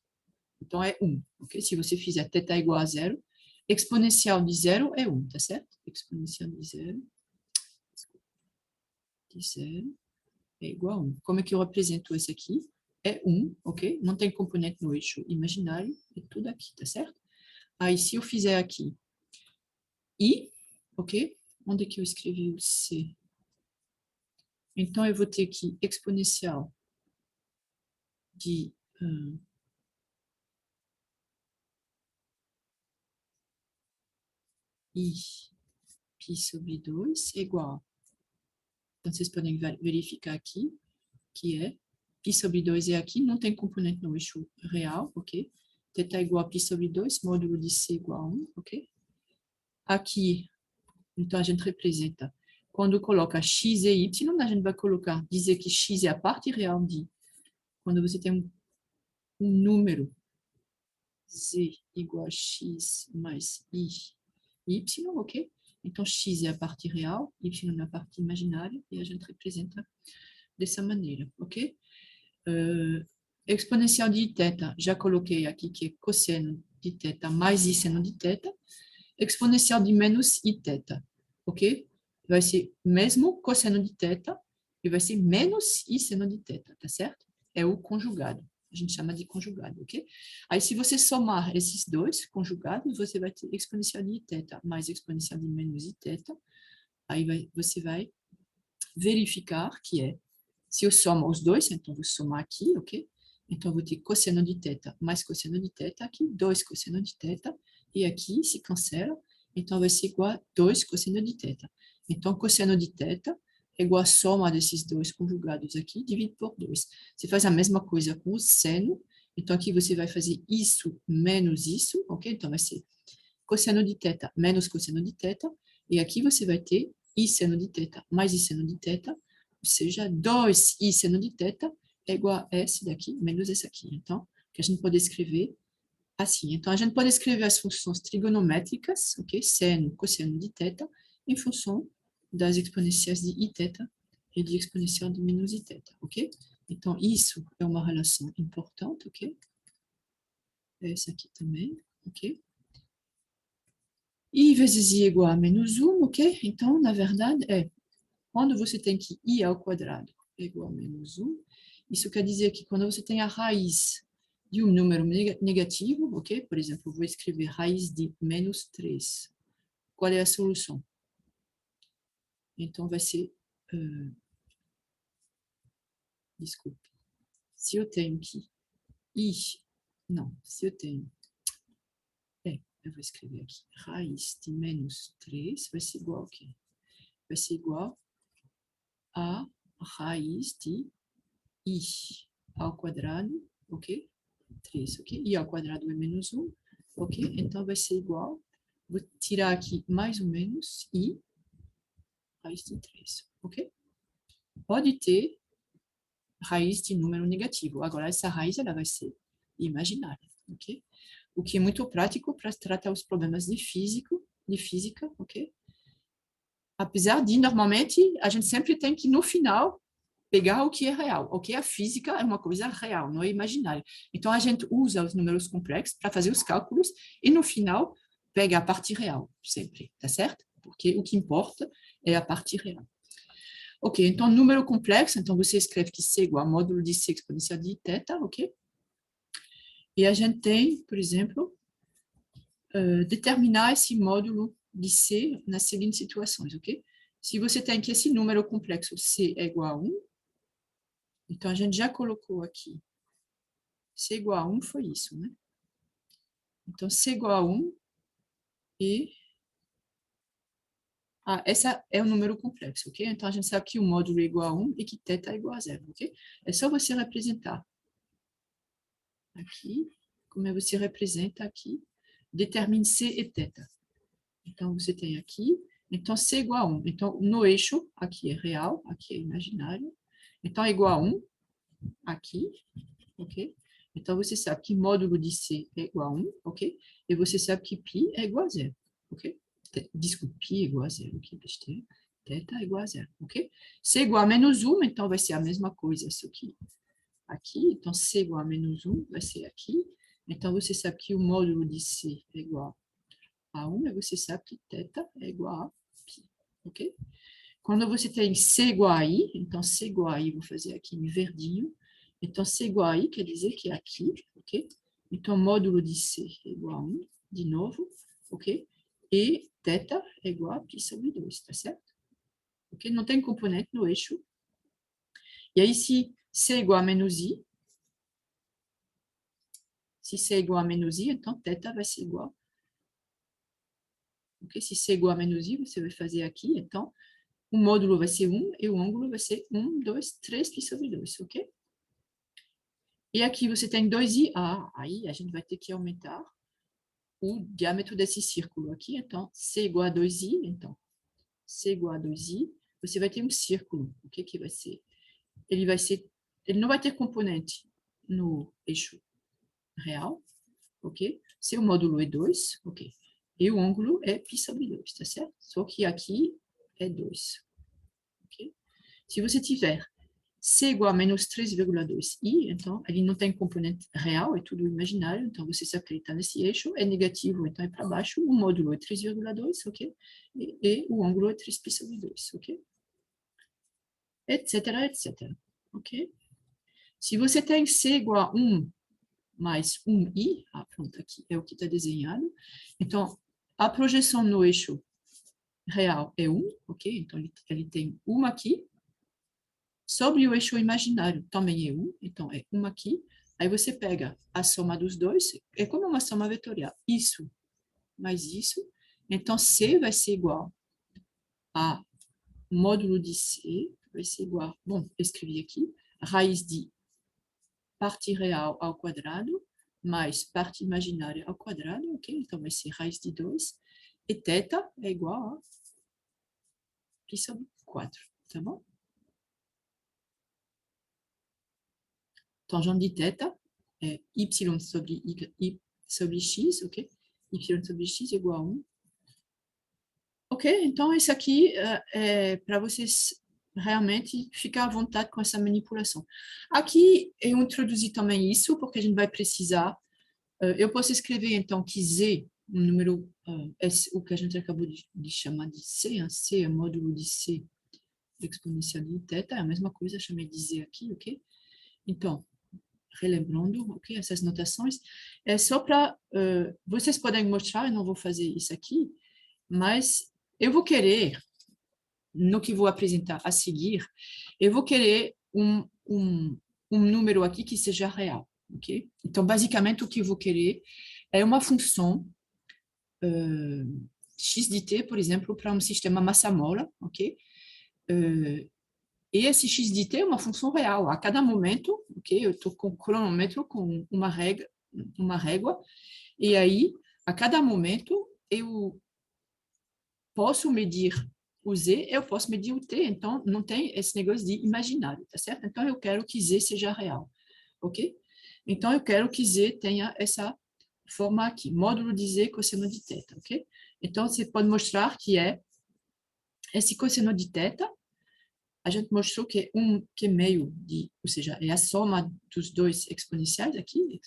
Então, é 1, ok? Se você fizer θ é igual a 0, exponencial de 0 é 1, tá certo? Exponencial de 0 é igual a 1. Como é que eu represento esse aqui? É 1, ok? Não tem componente no eixo imaginário, é tudo aqui, tá certo? Aí, se eu fizer aqui I, ok? Onde é que eu escrevi o C? Então, eu vou ter aqui exponencial de I π sobre 2 é igual. Então, vocês podem verificar aqui, que é π sobre 2 é aqui, não tem componente no eixo real, ok? Θ é igual a π sobre 2, módulo de C igual a 1, ok? Aqui, então, a gente representa, quando coloca x e y, a gente vai colocar, dizer que x é a parte real de, quando você tem um número, z igual a x mais i, y, ok? Então, x é a parte real, y é a parte imaginária, e a gente representa dessa maneira, ok? Exponencial de iθ, já coloquei aqui que é cosseno de θ mais i seno de θ. Exponencial de menos iθ, ok? Vai ser mesmo cosseno de θ e vai ser menos i seno de θ, tá certo? É o conjugado. A gente chama de conjugado, ok? Aí, se você somar esses dois conjugados, você vai ter exponencial de iθ mais exponencial de menos iθ. Aí você vai verificar que é, se eu somo os dois, então vou somar aqui, ok? Então, eu vou ter cosseno de θ mais cosseno de θ aqui, 2 cosseno de θ, e aqui se cancela, então vai ser igual a 2 cosseno de θ. Então, cosseno de θ é igual a soma desses dois conjugados aqui, dividido por 2. Você faz a mesma coisa com o seno, então aqui você vai fazer isso menos isso, ok? Então vai ser cosseno de θ menos cosseno de θ, e aqui você vai ter i seno de θ mais i seno de θ, ou seja, 2i seno de θ é igual a esse daqui menos esse aqui. Então, que a gente pode escrever assim. Então, a gente pode escrever as funções trigonométricas, ok? Seno, cosseno de θ, em função das exponenciais de iθ e de exponencial de menos iθ, ok? Então, isso é uma relação importante, ok? Essa aqui também, ok? I vezes I igual a menos 1, ok? Então, na verdade, quando você tem que I ao quadrado é igual a menos 1, isso quer dizer que quando você tem a raiz de um número negativo, ok? Por exemplo, eu vou escrever raiz de menos 3. Qual é a solução? Então, vai ser... desculpe. Se eu tenho que I... Não, se eu tenho... eu vou escrever aqui. Raiz de menos 3 vai ser igual ao quê? Vai ser igual a raiz de I ao quadrado, ok? 3, ok? I ao quadrado é menos 1, ok? Então, vai ser igual, vou tirar aqui mais ou menos I raiz de 3, ok? Pode ter raiz de número negativo. Agora, essa raiz ela vai ser imaginária, ok? O que é muito prático para tratar os problemas de física, ok? Apesar de, normalmente, a gente sempre tem que, no final, pegar o que é real, ok? A física é uma coisa real, não é imaginária. Então, a gente usa os números complexos para fazer os cálculos e, no final, pega a parte real, sempre, tá certo? Porque o que importa é a parte real. Ok, então, número complexo, então você escreve que C igual a módulo de C exponencial de θ, ok? E a gente tem, por exemplo, determinar esse módulo de C nas seguintes situações, ok? Se você tem que esse número complexo C é igual a 1, então a gente já colocou aqui C igual a 1 foi isso, né? Então, C igual a 1 e... essa é o número complexo, ok? Então, a gente sabe que o módulo é igual a 1 e que θ é igual a 0, ok? É só você representar aqui, como é que você representa aqui, determine C e θ. Então, você tem aqui, então C é igual a 1. Então, no eixo, aqui é real, aqui é imaginário. Então, é igual a 1 aqui, ok? Então, você sabe que módulo de C é igual a 1, ok? E você sabe que π é igual a 0, ok? Desculpe, π é igual a 0, que besteira. Θ é igual a 0, ok? C é igual a menos 1, então vai ser a mesma coisa isso aqui. Então, C igual a menos 1 vai ser aqui. Então, você sabe que o módulo de C é igual a 1, e você sabe que θ é igual a π, ok? Quando você tem C igual a I, então C igual a I, vou fazer aqui em verdinho. Então, C igual a I quer dizer que é aqui, ok? Então, módulo de C é igual a 1, de novo, ok? E θ é igual a π sobre 2, tá certo? Ok? Não tem componente no eixo. E aí, se C é igual a menos I, se C é igual a menos I, então θ vai ser igual. Ok? Se C é igual a menos I, você vai fazer aqui, então, o módulo vai ser 1 e o ângulo vai ser 1, 2, 3 π sobre 2, ok? E aqui você tem 2i, aí a gente vai ter que aumentar o diâmetro desse círculo aqui, então, C igual a 2i, então, C igual a 2i, você vai ter um círculo, ok? Que vai ser, ele não vai ter componente no eixo real, ok? Seu módulo é 2, ok? E o ângulo é π sobre 2, tá certo? Só que aqui é 2, ok? Se você tiver C igual a menos 3,2i, então ele não tem componente real, é tudo imaginário, então você sabe que ele está nesse eixo, é negativo, então é para baixo, o módulo é 3,2, ok? E o ângulo é 3π sobre 2, ok? Etc, etc, ok? Se você tem C igual a 1 mais 1i, pronto, aqui é o que está desenhado, então a projeção no eixo real é 1, ok? Então ele tem 1 aqui, sobre o eixo imaginário também é 1, então é 1 aqui. Aí você pega a soma dos dois, é como uma soma vetorial. Isso mais isso. Então, C vai ser igual a módulo de C, vai ser igual, bom, escrevi aqui, raiz de parte real ao quadrado, mais parte imaginária ao quadrado, ok? Então, vai ser raiz de 2. E θ é igual a π sobre 4, tá bom? Tangente de θ é y sobre x, ok? Y sobre x igual a 1. Ok, então isso aqui é para vocês realmente ficar à vontade com essa manipulação. Aqui eu introduzi também isso, porque a gente vai precisar. Eu posso escrever então que Z, um número, o que a gente acabou de chamar de C, C é módulo de C exponencial de θ, é a mesma coisa, chamei de Z aqui, ok? Então, relembrando, ok, essas notações, é só para, vocês podem mostrar, eu não vou fazer isso aqui, mas eu vou querer, no que vou apresentar a seguir, eu vou querer um número aqui que seja real, ok? Então, basicamente, o que eu vou querer é uma função x de t, por exemplo, para um sistema massa-mola, ok? E esse x de t é uma função real. A cada momento, ok? Eu estou com o cronômetro, com uma régua, e aí, a cada momento, eu posso medir o z, eu posso medir o t. Então, não tem esse negócio de imaginário, tá certo? Então, eu quero que z seja real, ok? Então, eu quero que z tenha essa forma aqui, módulo de z cosseno de θ, ok? Então, você pode mostrar que é esse cosseno de θ, a gente mostrou que é meio de, ou seja, é a soma dos dois exponenciais aqui,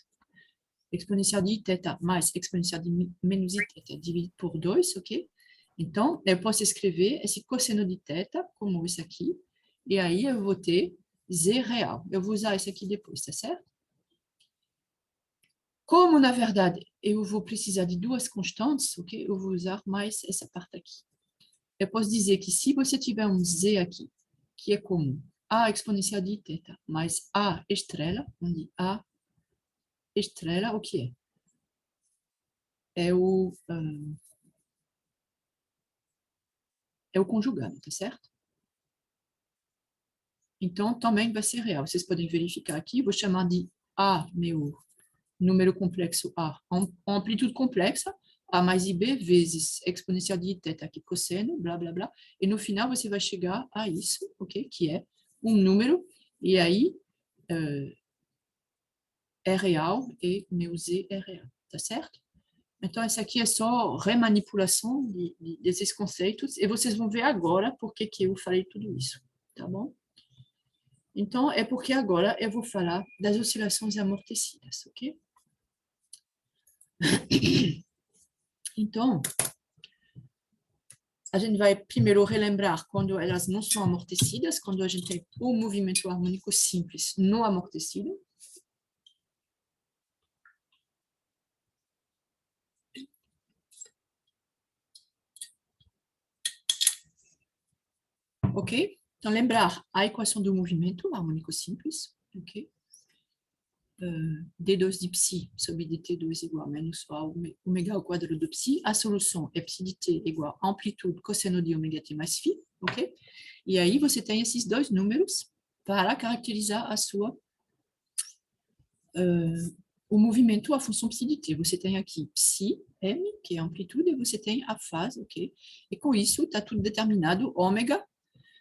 exponencial de θ mais exponencial de menos θ dividido por 2, ok? Então, eu posso escrever esse cosseno de θ como isso aqui, e aí eu vou ter Z real. Eu vou usar esse aqui depois, tá certo? Como, na verdade, eu vou precisar de duas constantes, ok? Eu vou usar mais essa parte aqui. Eu posso dizer que se você tiver um Z aqui, que é comum, A exponencial de θ mais A estrela, onde A estrela, o que é? É o conjugado, tá certo? Então, também vai ser real. Vocês podem verificar aqui, vou chamar de A, meu número complexo A, amplitude complexa, A mais IB vezes exponencial de θ, aqui cosseno, blá, blá, blá. E no final você vai chegar a isso, ok? Que é um número, e aí é real e meu Z é real, tá certo? Então, essa aqui é só remanipulação desses conceitos, e vocês vão ver agora por que eu falei tudo isso, tá bom? Então, é porque agora eu vou falar das oscilações amortecidas, ok? Então, a gente vai primeiro relembrar quando elas não são amortecidas, quando a gente tem o movimento harmônico simples não amortecido. Ok? Então, lembrar a equação do movimento harmônico simples, ok? D2 de psi sobre dt2 igual a menos ômega ao quadrado do psi. A solução é psi de t igual a amplitude cosseno de ômega t mais φ, ok? E aí você tem esses dois números para caracterizar a sua o movimento, a função psi de t. Você tem aqui psi, m, que é a amplitude, e você tem a fase, ok? E com isso está tudo determinado, ômega,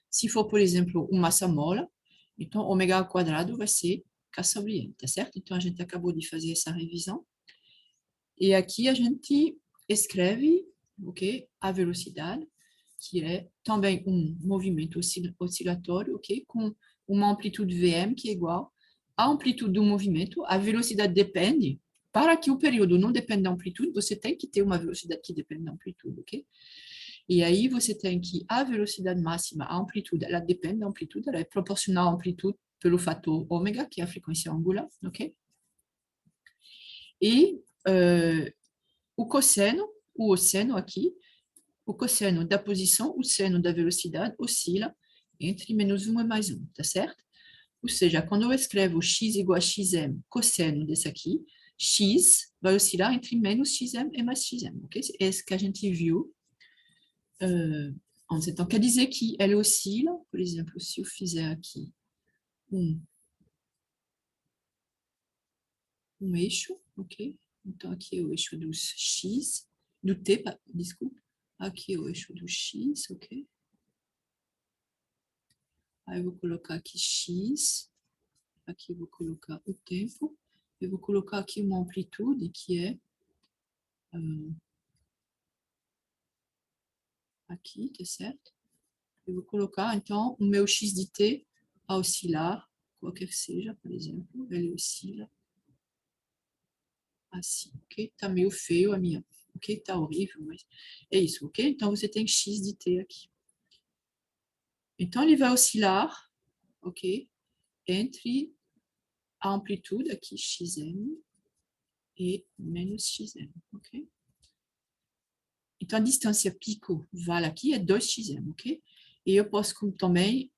se for, por exemplo, uma massa mola, então ômega ao quadrado vai ser K sobre M, tá certo? Então, a gente acabou de fazer essa revisão. E aqui a gente escreve, ok, a velocidade, que é também um movimento oscilatório, ok, com uma amplitude Vm que é igual à amplitude do movimento. A velocidade depende. Para que o período não dependa da amplitude, você tem que ter uma velocidade que depende da amplitude, ok? E aí você tem que a velocidade máxima, a amplitude, ela depende da amplitude, ela é proporcional à amplitude pelo fator ômega, que é a frequência angular, ok? E o cosseno, o seno aqui, o cosseno da posição, o seno da velocidade oscila entre menos 1 e mais 1, tá certo? Ou seja, quando eu escrevo x igual a xm, cosseno desse aqui, x vai oscilar entre menos xm e mais xm, ok? É isso que a gente viu antes. Então, quer dizer que ela oscila, por exemplo, se eu fizer aqui um eixo, ok? Então, aqui é o eixo dos x, do t, desculpa. Aqui é o eixo do x, ok? Aí eu vou colocar aqui x, aqui eu vou colocar o tempo, eu vou colocar aqui uma amplitude que é aqui, tá certo? Eu vou colocar, então, o meu x de t a oscilar, qualquer que seja, por exemplo, ele oscila assim, ok? Tá meio feio a minha, ok? Tá horrível, mas é isso, ok? Então, você tem x de t aqui. Então, ele vai oscilar, ok? Entre a amplitude aqui, xm, e menos xm, ok? Então, a distância pico vale aqui é 2xm, ok? E eu posso também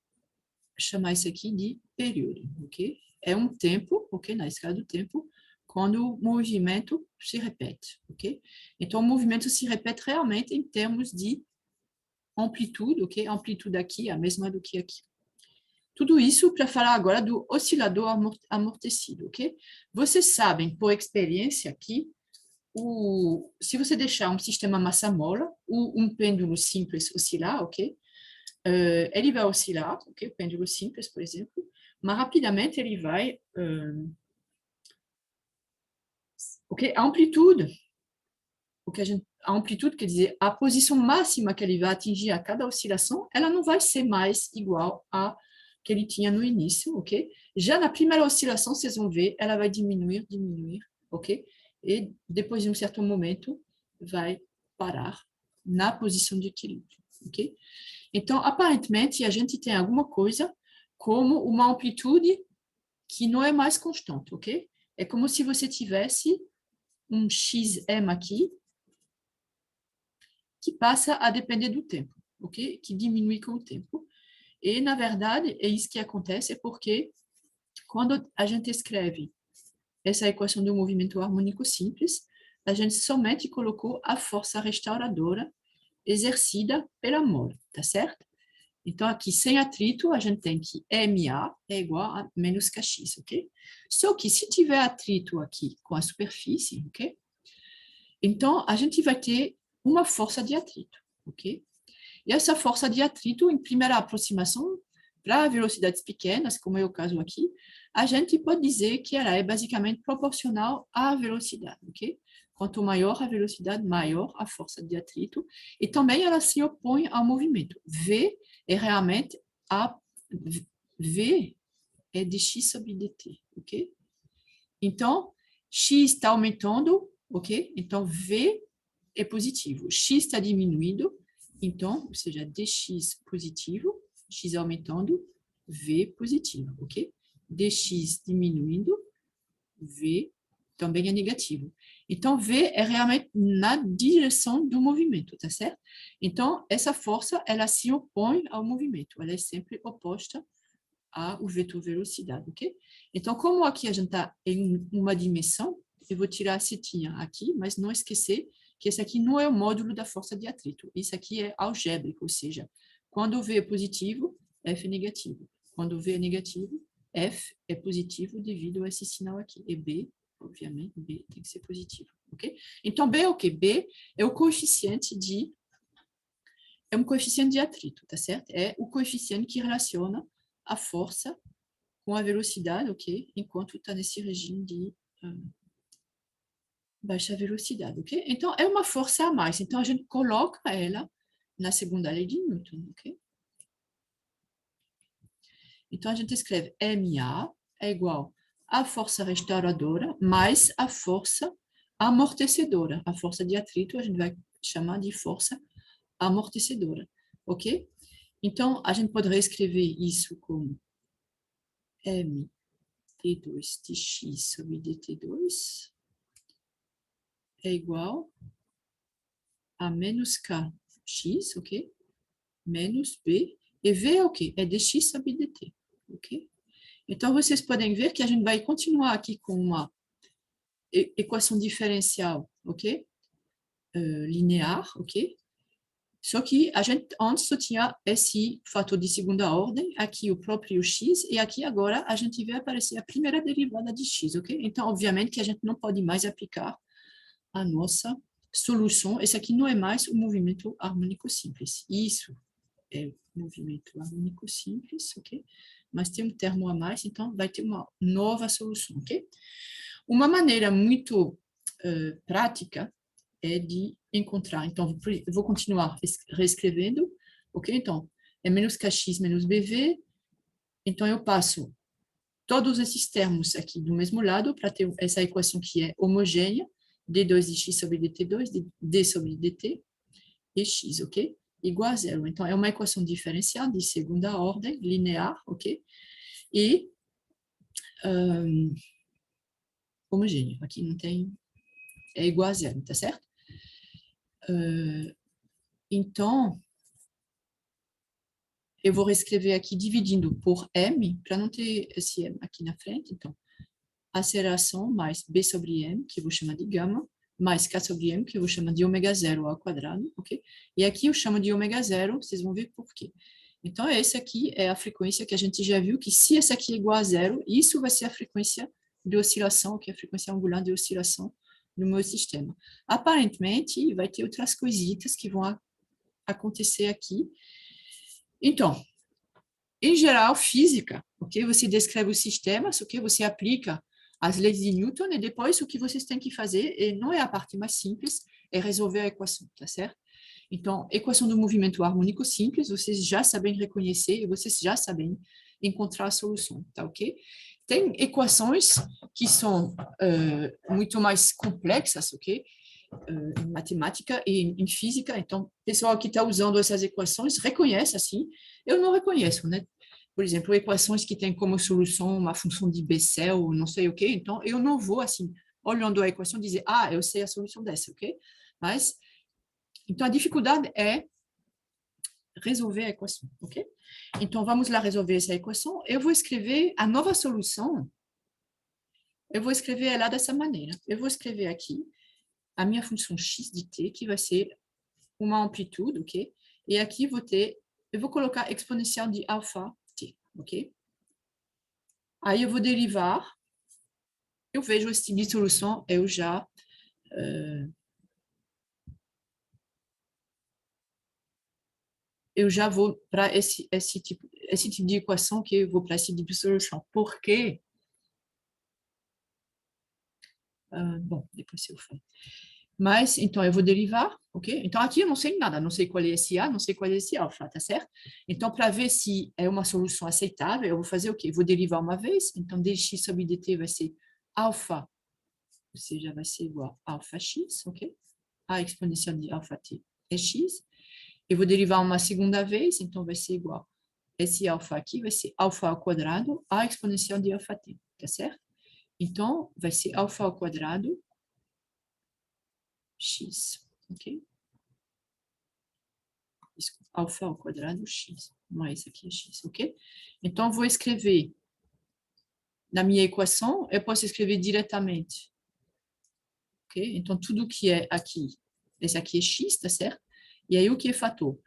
chamar isso aqui de período, ok? É um tempo, ok? Na escala do tempo, quando o movimento se repete, ok? Então, o movimento se repete realmente em termos de amplitude, ok? A amplitude aqui é a mesma do que aqui. Tudo isso para falar agora do oscilador amortecido, ok? Vocês sabem, por experiência aqui, se você deixar um sistema massa-mola ou um pêndulo simples oscilar, ok? Ele vai oscilar, ok? O pêndulo simples, por exemplo, mas rapidamente ele vai... ok? A amplitude, a amplitude quer dizer a posição máxima que ele vai atingir a cada oscilação, ela não vai ser mais igual a que ele tinha no início, ok? Já na primeira oscilação, vocês vão ver, ela vai diminuir, ok? e depois de um certo momento vai parar na posição de equilíbrio, ok? Então, aparentemente, a gente tem alguma coisa como uma amplitude que não é mais constante, ok? É como se você tivesse um XM aqui que passa a depender do tempo, ok? Que diminui com o tempo. E, na verdade, é isso que acontece, porque quando a gente escreve essa equação do movimento harmônico simples, a gente somente colocou a força restauradora exercida pela mole, tá certo? Então, aqui, sem atrito, a gente tem que MA é igual a menos KX, ok? Só que se tiver atrito aqui com a superfície, ok? Então, a gente vai ter uma força de atrito, ok? E essa força de atrito, em primeira aproximação, para velocidades pequenas, como é o caso aqui, a gente pode dizer que ela é basicamente proporcional à velocidade, ok? Quanto maior a velocidade, maior a força de atrito. E também ela se opõe ao movimento. V é realmente a V é de x sobre dt, ok? Então, x está aumentando, ok? Então, V é positivo. X está diminuindo, então, ou seja, dx positivo, x aumentando, V positivo, ok? Dx diminuindo, V também é negativo. Então, V é realmente na direção do movimento, tá certo? Então, essa força, ela se opõe ao movimento, ela é sempre oposta ao vetor velocidade, ok? Então, como aqui a gente está em uma dimensão, eu vou tirar a setinha aqui, mas não esquecer que esse aqui não é o módulo da força de atrito. Isso aqui é algébrico, ou seja, quando V é positivo, F é negativo. Quando V é negativo, F é positivo devido a esse sinal aqui. E B, obviamente, B tem que ser positivo, ok? Então, B é o quê? B é o coeficiente de... É um coeficiente de atrito, tá certo? É o coeficiente que relaciona a força com a velocidade, ok? Enquanto está nesse regime de baixa velocidade, ok? Então, é uma força a mais. Então, a gente coloca ela na segunda lei de Newton, ok? Então, a gente escreve MA é igual à força restauradora mais a força amortecedora. A força de atrito a gente vai chamar de força amortecedora, ok? Então, a gente pode reescrever isso como M T2 dx sobre dt2 é igual a menos kx, ok? Menos b. E v é o quê? É dx sobre dt, ok? Então, vocês podem ver que a gente vai continuar aqui com uma equação diferencial, ok? Linear, ok? Só que a gente antes só tinha esse fator de segunda ordem, aqui o próprio x, e aqui agora a gente vê aparecer a primeira derivada de x, ok? Então, obviamente que a gente não pode mais aplicar a nossa solução. Esse aqui não é mais o movimento harmônico simples. Isso é o movimento harmônico simples, ok? Mas tem um termo a mais, então vai ter uma nova solução, ok? Uma maneira muito prática é de encontrar. Então, eu vou continuar reescrevendo, ok? Então, é menos kx menos bv. Então, eu passo todos esses termos aqui do mesmo lado para ter essa equação que é homogênea, d2 de x sobre dt2, d sobre dt, e x, ok? Igual a zero. Então, é uma equação diferencial de segunda ordem, linear, ok? E homogênea. Aqui não tem... É igual a zero, tá certo? Então, eu vou reescrever aqui dividindo por m, para não ter esse m aqui na frente. Então, aceleração mais b sobre m, que eu vou chamar de gama, mais k sobre m, que eu vou chamar de ômega zero ao quadrado, ok? E aqui eu chamo de ômega zero, vocês vão ver por quê. Então, esse aqui é a frequência que a gente já viu, que se essa aqui é igual a zero, isso vai ser a frequência de oscilação, que é a frequência angular de oscilação do meu sistema. Aparentemente, vai ter outras coisitas que vão acontecer aqui. Então, em geral, física, ok? Você descreve os sistemas, ok? Você aplica as leis de Newton e depois o que vocês têm que fazer, e não é a parte mais simples, é resolver a equação, tá certo? Então, equação do movimento harmônico simples, vocês já sabem reconhecer e vocês já sabem encontrar a solução, tá ok? Tem equações que são muito mais complexas, ok? Em matemática e em física. Então, o pessoal que está usando essas equações reconhece assim. Eu não reconheço, né? Por exemplo, equações que têm como solução uma função de Bessel, não sei o quê. Então, eu não vou, assim, olhando a equação, dizer, ah, eu sei a solução dessa, ok? Mas, então, a dificuldade é resolver a equação, ok? Então, vamos lá resolver essa equação. Eu vou escrever a nova solução. Eu vou escrever ela dessa maneira. Eu vou escrever aqui a minha função x de t, que vai ser uma amplitude, ok? E aqui eu vou colocar exponencial de alfa t, ok? Aí eu vou derivar, eu vejo esse tipo de solução, eu já vou para esse tipo de equação, que eu vou para esse tipo de solução. Por quê? Bom, depois eu falo. Mas, então, eu vou derivar, ok? Então, aqui eu não sei nada, não sei qual é esse A, não sei qual é esse alfa, tá certo? Então, para ver se é uma solução aceitável, eu vou fazer o quê? Vou derivar uma vez, então dx sobre dt vai ser alfa, ou seja, vai ser igual a alfa x, ok? A exponencial de alfa t é x. Eu vou derivar uma segunda vez, então vai ser igual. Esse alfa aqui vai ser alfa ao quadrado, a exponencial de alfa t, tá certo? Então, vai ser alfa ao quadrado x, ok? Desculpa, alfa ao quadrado x, mais aqui é x, ok? Então, vou escrever na minha equação, eu posso escrever diretamente, ok? Então, tudo que é aqui, esse aqui é x, tá certo? E aí, o que é fator?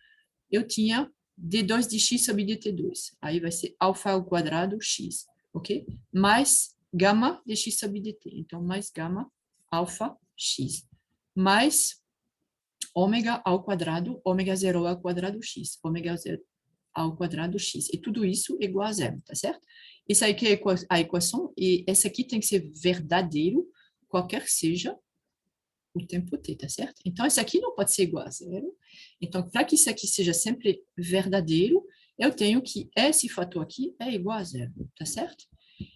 Eu tinha d2 de x sobre dt2, aí vai ser alfa ao quadrado x, ok? Mais gama de x sobre dt, então, mais gama alfa x, mais ômega ao quadrado, ômega zero ao quadrado x, ômega zero ao quadrado x. E tudo isso é igual a zero, tá certo? Isso aí que é a equação, e essa aqui tem que ser verdadeiro, qualquer que seja o tempo t, tá certo? Então, esse aqui não pode ser igual a zero. Então, para que isso aqui seja sempre verdadeiro, eu tenho que esse fator aqui é igual a zero, tá certo?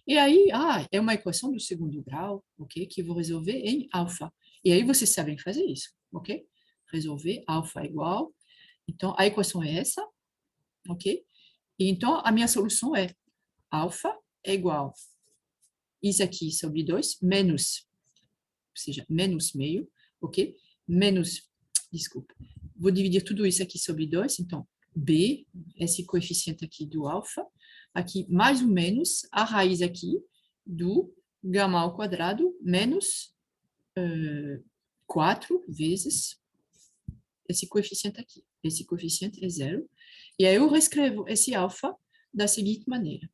E aí, é uma equação do segundo grau, ok? Que vou resolver em alfa. E aí, vocês sabem fazer isso, ok? Resolver alfa igual. Então, a equação é essa, ok? E então, a minha solução é alfa é igual a isso aqui sobre 2, menos, ou seja, menos meio, ok? Menos, desculpa, vou dividir tudo isso aqui sobre 2, então, b, esse coeficiente aqui do alfa, aqui mais ou menos a raiz aqui do gama ao quadrado menos 4 vezes esse coeficiente aqui. Esse coeficiente é zero. E aí eu reescrevo esse alfa da seguinte maneira,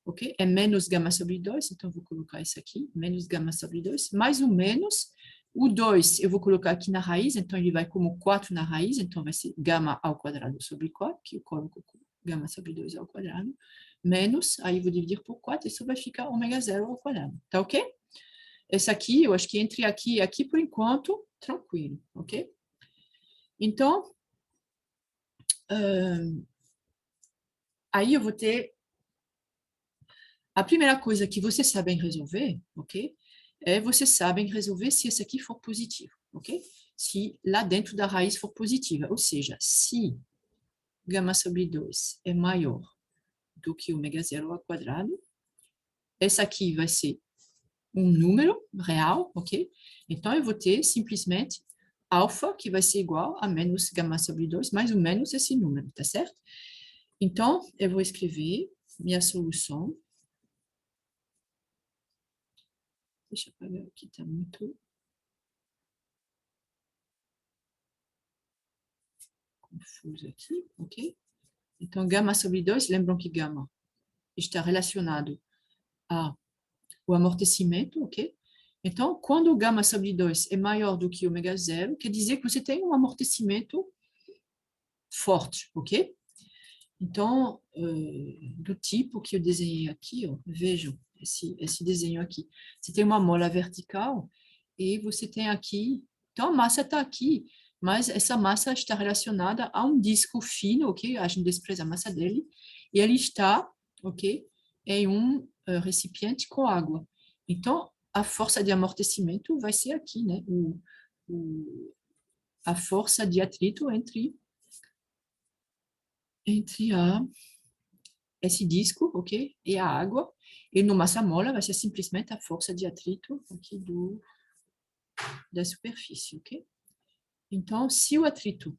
ok? É menos gama sobre 2, então eu vou colocar isso aqui, menos gama sobre 2, mais ou menos o 2 eu vou colocar aqui na raiz, então ele vai como 4 na raiz, então vai ser gama ao quadrado sobre 4, que eu coloco gama sobre 2 ao quadrado, menos, aí eu vou dividir por 4, isso vai ficar ômega zero ao quadrado, tá ok? Esse aqui, eu acho que entre aqui e aqui, por enquanto, tranquilo, ok? Então, aí eu vou ter a primeira coisa que vocês sabem resolver, ok? É vocês sabem resolver se esse aqui for positivo, ok? Se lá dentro da raiz for positiva, ou seja, se gama sobre 2 é maior do que ômega zero ao quadrado, essa aqui vai ser um número real, ok? Então, eu vou ter simplesmente alfa, que vai ser igual a menos gama sobre 2, mais ou menos esse número, tá certo? Então, eu vou escrever minha solução. Deixa eu apagar aqui, está muito confuso aqui, ok? Então, gama sobre 2, lembram que gama está relacionado ao amortecimento, ok? Então, quando o gama sobre 2 é maior do que ômega zero, quer dizer que você tem um amortecimento forte, ok? Então, do tipo que eu desenhei aqui, ó, vejam esse desenho aqui. Você tem uma mola vertical e você tem aqui, então a massa está aqui, mas essa massa está relacionada a um disco fino, ok? A gente despreza a massa dele, e ele está, ok? em recipiente com água. Então, a força de amortecimento vai ser aqui, né? A força de atrito entre esse disco, ok? E a água. E no massa-mola vai ser simplesmente a força de atrito aqui da superfície, ok? Então, se o atrito...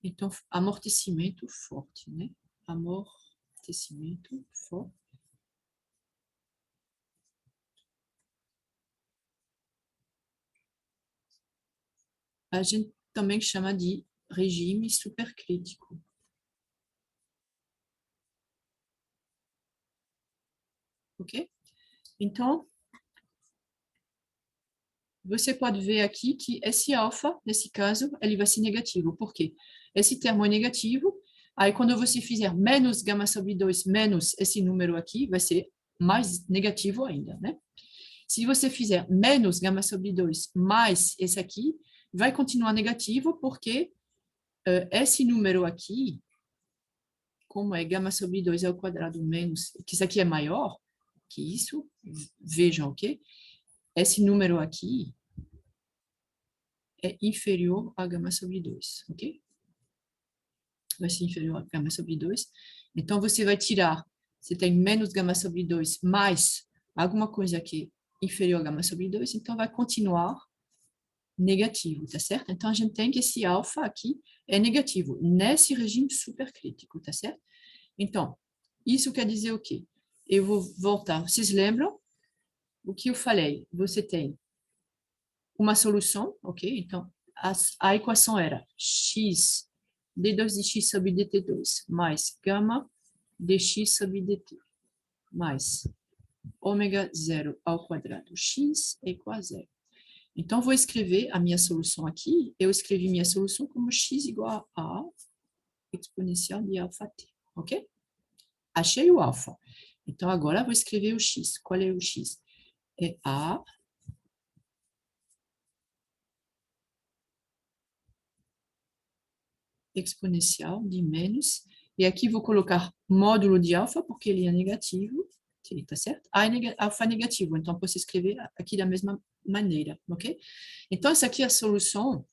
Então, amortecimento forte, né? Amortecimento forte. A gente também chama de regime supercrítico. Ok? Então, você pode ver aqui que esse alfa, nesse caso, ele vai ser negativo. Por quê? Esse termo é negativo, aí quando você fizer menos gama sobre 2 menos esse número aqui, vai ser mais negativo ainda, né? Se você fizer menos gama sobre 2 mais esse aqui, vai continuar negativo, porque esse número aqui, como é gama sobre 2 ao quadrado menos, que isso aqui é maior que isso, vejam, ok? Esse número aqui é inferior a gama sobre 2, ok? Vai ser inferior a gama sobre 2. Então, você vai tirar, você tem menos gama sobre 2 mais alguma coisa que é inferior a gama sobre 2, então vai continuar negativo, tá certo? Então, a gente tem que esse alfa aqui é negativo, nesse regime supercrítico, tá certo? Então, isso quer dizer o quê? Eu vou voltar. Vocês lembram o que eu falei? Você tem uma solução, ok? Então, a equação era x d2 de x sobre dt2 mais gama dx sobre dt mais ômega zero ao quadrado x é igual a zero. Então, vou escrever a minha solução aqui. Eu escrevi minha solução como x igual a exponencial de alfa t, ok? Achei o alfa. Então, agora vou escrever o x. Qual é o x? É a exponencial de menos, e aqui vou colocar módulo de alfa, porque ele é negativo, tá certo? Alfa é negativo, então posso escrever aqui da mesma maneira, ok? Então, essa aqui é a solução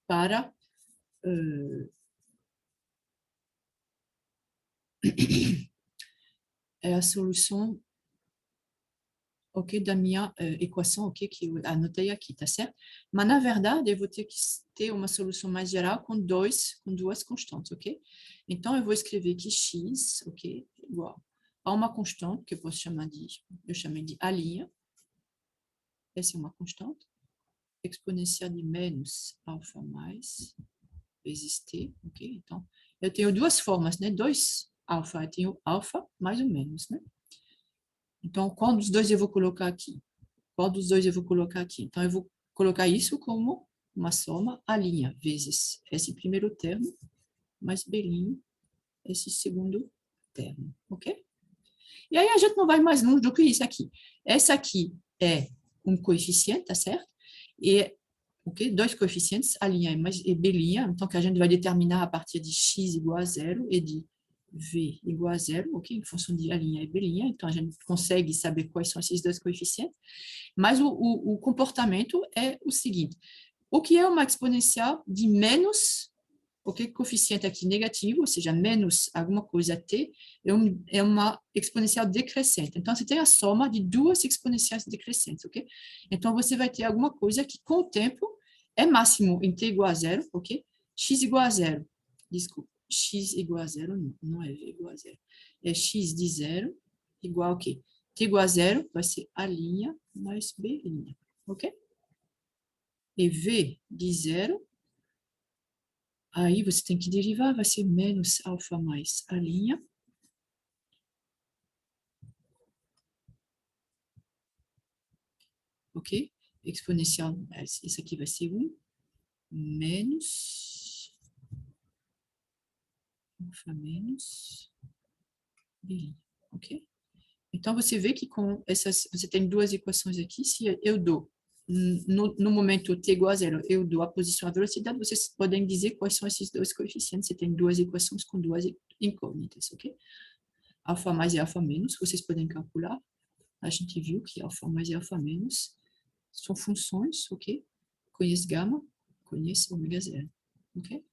para é a solução, ok, da minha equação, ok, que eu anotei aqui, tá certo? Mas, na verdade, eu vou ter que ter uma solução mais geral com duas constantes, ok? Então, eu vou escrever aqui x, ok, igual a uma constante, que eu posso chamar eu chamei de A', essa é uma constante, exponencial de menos alfa mais vezes t, ok? Então, eu tenho duas formas, né? Dois alfa, eu tenho alfa mais o menos, né? Então, qual dos dois eu vou colocar aqui? Qual dos dois eu vou colocar aqui? Então, eu vou colocar isso como uma soma A' vezes esse primeiro termo, mais B', esse segundo termo, ok? E aí a gente não vai mais longe do que isso aqui. Essa aqui é um coeficiente, tá certo? E, ok? Dois coeficientes, A' e B', então que a gente vai determinar a partir de x igual a zero e de v igual a zero, ok? Em função de A' e B', então a gente consegue saber quais são esses dois coeficientes. Mas o comportamento é o seguinte: o que é uma exponencial de menos, ok? Coeficiente aqui negativo, ou seja, menos alguma coisa t, é uma exponencial decrescente. Então, você tem a soma de duas exponenciais decrescentes, ok? Então, você vai ter alguma coisa que, com o tempo, é máximo em t igual a zero, ok? X igual a zero, desculpa, x igual a zero, não é v igual a zero. É x de zero igual a quê? T igual a zero vai ser A' mais B', ok? E v de zero, aí você tem que derivar, vai ser menos alfa mais A', ok? Exponencial, isso aqui vai ser 1, menos alfa menos B', ok? Então, você vê que com essas, você tem duas equações aqui, se eu dou, no momento t igual a zero, eu dou a posição à velocidade, vocês podem dizer quais são esses dois coeficientes, você tem duas equações com duas incógnitas, ok? alfa mais e alfa menos, vocês podem calcular. A gente viu que alfa mais e alfa menos são funções, ok? Conheço gama, conheço ômega zero, ok?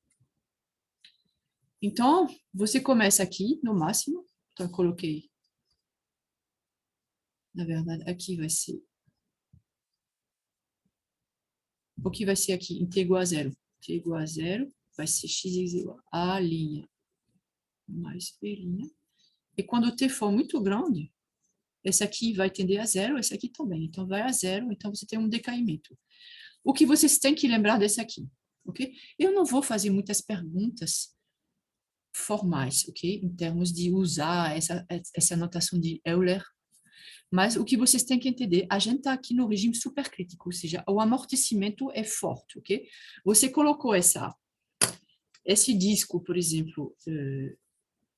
Então, você começa aqui no máximo. Então, eu coloquei, na verdade, aqui vai ser, o que vai ser aqui? Em t igual a zero. T igual a zero vai ser x igual a linha mais b'. E quando o t for muito grande, esse aqui vai tender a zero, esse aqui também. Então, vai a zero, então você tem um decaimento. O que vocês têm que lembrar desse aqui, ok? Eu não vou fazer muitas perguntas formais, ok? Em termos de usar essa notação de Euler, mas o que vocês têm que entender, a gente está aqui no regime supercrítico, ou seja, o amortecimento é forte, ok? Você colocou esse disco, por exemplo,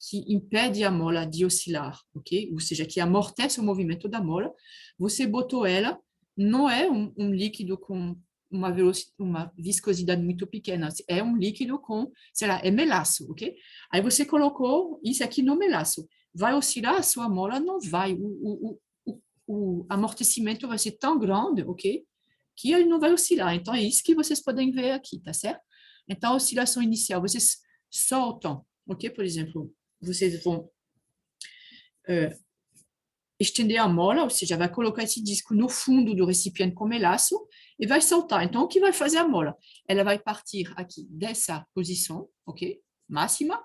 que impede a mola de oscilar, ok? Ou seja, que amortece o movimento da mola, você botou ela, não é um líquido com uma viscosidade muito pequena, é um líquido com, sei lá, é melaço, ok? Aí você colocou isso aqui no melaço, vai oscilar a sua mola? Não vai, o amortecimento vai ser tão grande, ok? Que ele não vai oscilar, então é isso que vocês podem ver aqui, tá certo? Então, a oscilação inicial, vocês soltam, ok? Por exemplo, vocês vão estender a mola, ou seja, vai colocar esse disco no fundo do recipiente com melaço e vai soltar. Então, o que vai fazer a mola? Ela vai partir aqui dessa posição, ok? Máxima,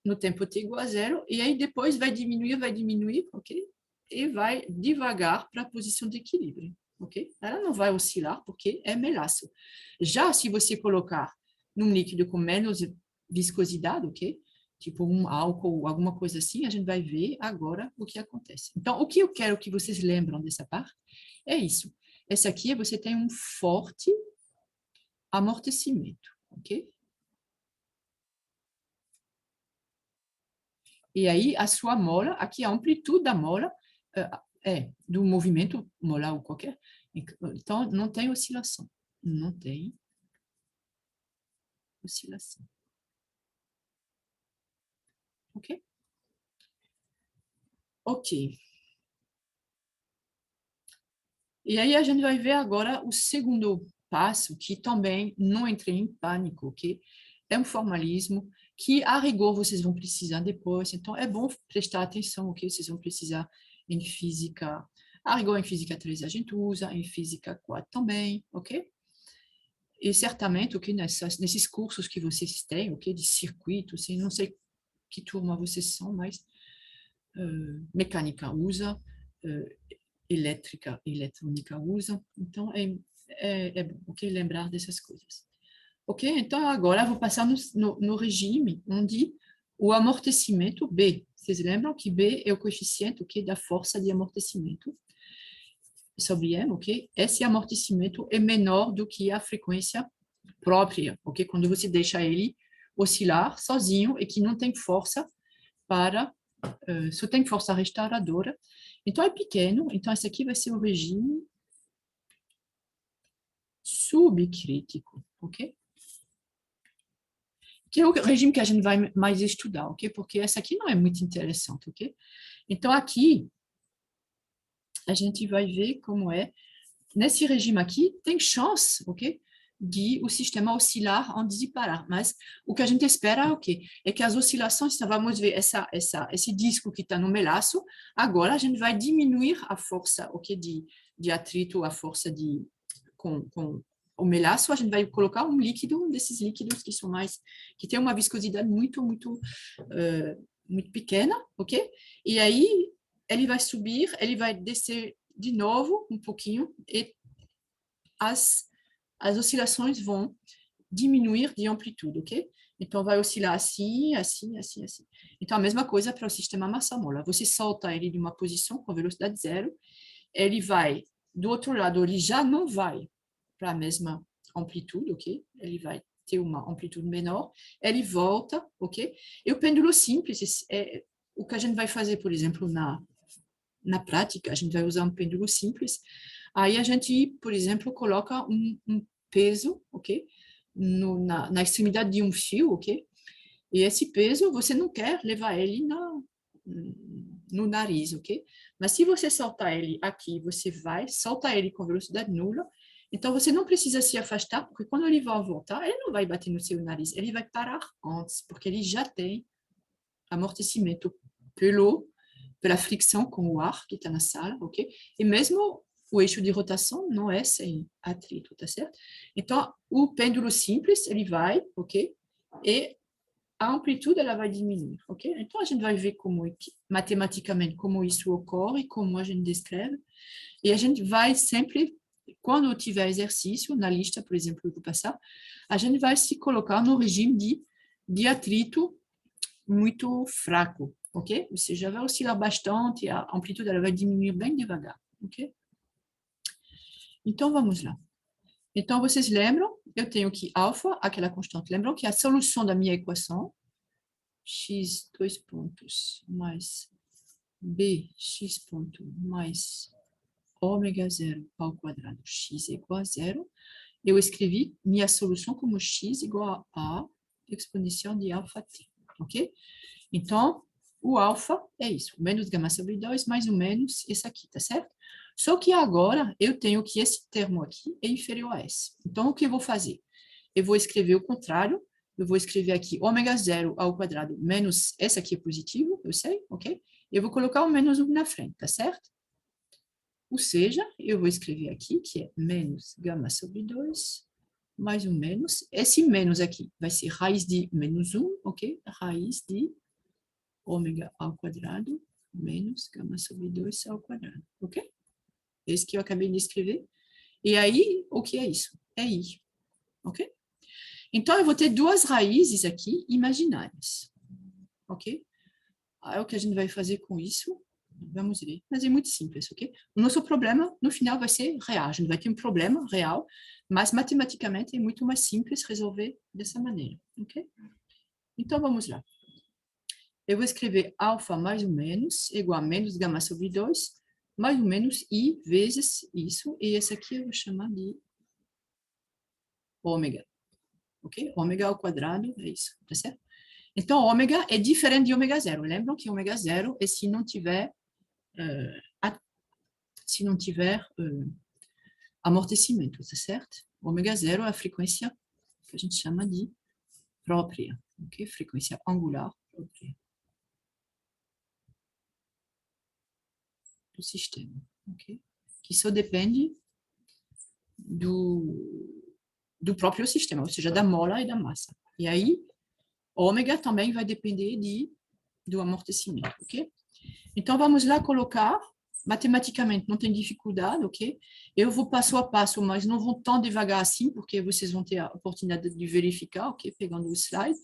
no tempo t igual a zero, e aí depois vai diminuir, ok? E vai devagar para a posição de equilíbrio, ok? Ela não vai oscilar porque é melaço. Já se você colocar num líquido com menos viscosidade, ok? Tipo um álcool, alguma coisa assim, a gente vai ver agora o que acontece. Então, o que eu quero que vocês lembram dessa parte é isso. Essa aqui, você tem um forte amortecimento, ok? E aí, a sua mola, aqui a amplitude da mola é do movimento molar ou qualquer. Então, não tem oscilação. Não tem oscilação. Ok? Ok. E aí a gente vai ver agora o segundo passo, que também não entrei em pânico, ok? É um formalismo que, a rigor, vocês vão precisar depois. Então, é bom prestar atenção, ok? Vocês vão precisar em física. A rigor, em física 3 a gente usa, em física 4 também, ok? E certamente, ok, nesses cursos que vocês têm, ok, de circuito, assim, não sei que turma vocês são, mas mecânica usa, elétrica e eletrônica usa, então é bom, ok, lembrar dessas coisas. Ok, então agora eu vou passar no regime onde o amortecimento B, vocês lembram que B é o coeficiente, ok, da força de amortecimento sobre M, ok? Esse amortecimento é menor do que a frequência própria, ok? Quando você deixa ele oscilar sozinho e que não tem força para, só tem força restauradora. Então, é pequeno. Então, esse aqui vai ser o regime subcrítico, ok? Que é o regime que a gente vai mais estudar, ok? Porque essa aqui não é muito interessante, ok? Então, aqui, a gente vai ver como é. Nesse regime aqui, tem chance, ok? De o sistema oscilar antes de parar. Mas o que a gente espera, ok, é que as oscilações, então vamos ver esse disco que está no melaço, agora a gente vai diminuir a força, ok, de atrito, a força com o melaço, a gente vai colocar um líquido, um desses líquidos que são mais, que tem uma viscosidade muito pequena, ok? E aí ele vai subir, ele vai descer de novo um pouquinho e as oscilações vão diminuir de amplitude, ok? Então, vai oscilar assim, assim, assim, assim. Então, a mesma coisa para o sistema massa-mola. Você solta ele de uma posição com velocidade zero, ele vai, do outro lado, ele já não vai para a mesma amplitude, ok? Ele vai ter uma amplitude menor, ele volta, ok? E o pêndulo simples é o que a gente vai fazer, por exemplo, na prática, a gente vai usar um pêndulo simples. Aí a gente, por exemplo, coloca um peso, ok? Na extremidade de um fio, ok? E esse peso, você não quer levar ele no nariz, ok? Mas se você soltar ele aqui, você vai, solta ele com velocidade nula, então você não precisa se afastar, porque quando ele vai voltar, ele não vai bater no seu nariz, ele vai parar antes, porque ele já tem amortecimento pela fricção com o ar que está na sala, ok? E mesmo o eixo de rotação não é sem atrito, tá certo? Então, o pêndulo simples, ele vai, ok? E a amplitude ela vai diminuir, ok? Então, a gente vai ver como, matematicamente, como isso ocorre, como a gente descreve, e a gente vai sempre, quando tiver exercício, na lista, por exemplo, que eu vou passar, a gente vai se colocar no regime de atrito muito fraco, ok? Ou seja, vai oscilar bastante, a amplitude ela vai diminuir bem devagar, ok? Então, vamos lá. Então, vocês lembram? Eu tenho aqui alfa, aquela constante. Lembram que a solução da minha equação, x, 2 pontos, mais b, x ponto, mais ômega zero ao quadrado, x é igual a zero. Eu escrevi minha solução como x igual a exponencial de alfa t, ok? Então, o alfa é isso, menos gama sobre 2, mais ou menos esse aqui, tá certo? Só que agora eu tenho que esse termo aqui é inferior a S. Então, o que eu vou fazer? Eu vou escrever o contrário, eu vou escrever aqui ômega zero ao quadrado menos, esse aqui é positivo, eu sei, ok? Eu vou colocar o menos 1 na frente, tá certo? Ou seja, eu vou escrever aqui que é menos gama sobre 2, mais ou menos. Esse menos aqui vai ser raiz de menos 1, ok? Raiz de ômega ao quadrado menos gama sobre 2 ao quadrado, ok? Esse que eu acabei de escrever. E aí, o que é isso? É I, ok? Então, eu vou ter duas raízes aqui imaginárias, ok? Aí, o que a gente vai fazer com isso? Vamos ver. Mas é muito simples, ok? O nosso problema, no final, vai ser real. A gente vai ter um problema real, mas matematicamente é muito mais simples resolver dessa maneira, ok? Então, vamos lá. Eu vou escrever alfa mais ou menos igual a menos gama sobre 2, mais ou menos I vezes isso, e esse aqui eu vou chamar de ômega, ok? Ômega ao quadrado é isso, tá certo? Então, ômega é diferente de ômega zero. Lembram que ômega zero é se não tiver, amortecimento, tá certo? Ômega zero é a frequência que a gente chama de própria, ok? Frequência angular própria do sistema, ok? Que só depende do próprio sistema, ou seja, da mola e da massa. E aí, ômega também vai depender do amortecimento, ok? Então, vamos lá colocar, matematicamente, não tem dificuldade, ok? Eu vou passo a passo, mas não vou tão devagar assim, porque vocês vão ter a oportunidade de verificar, ok? Pegando o slide.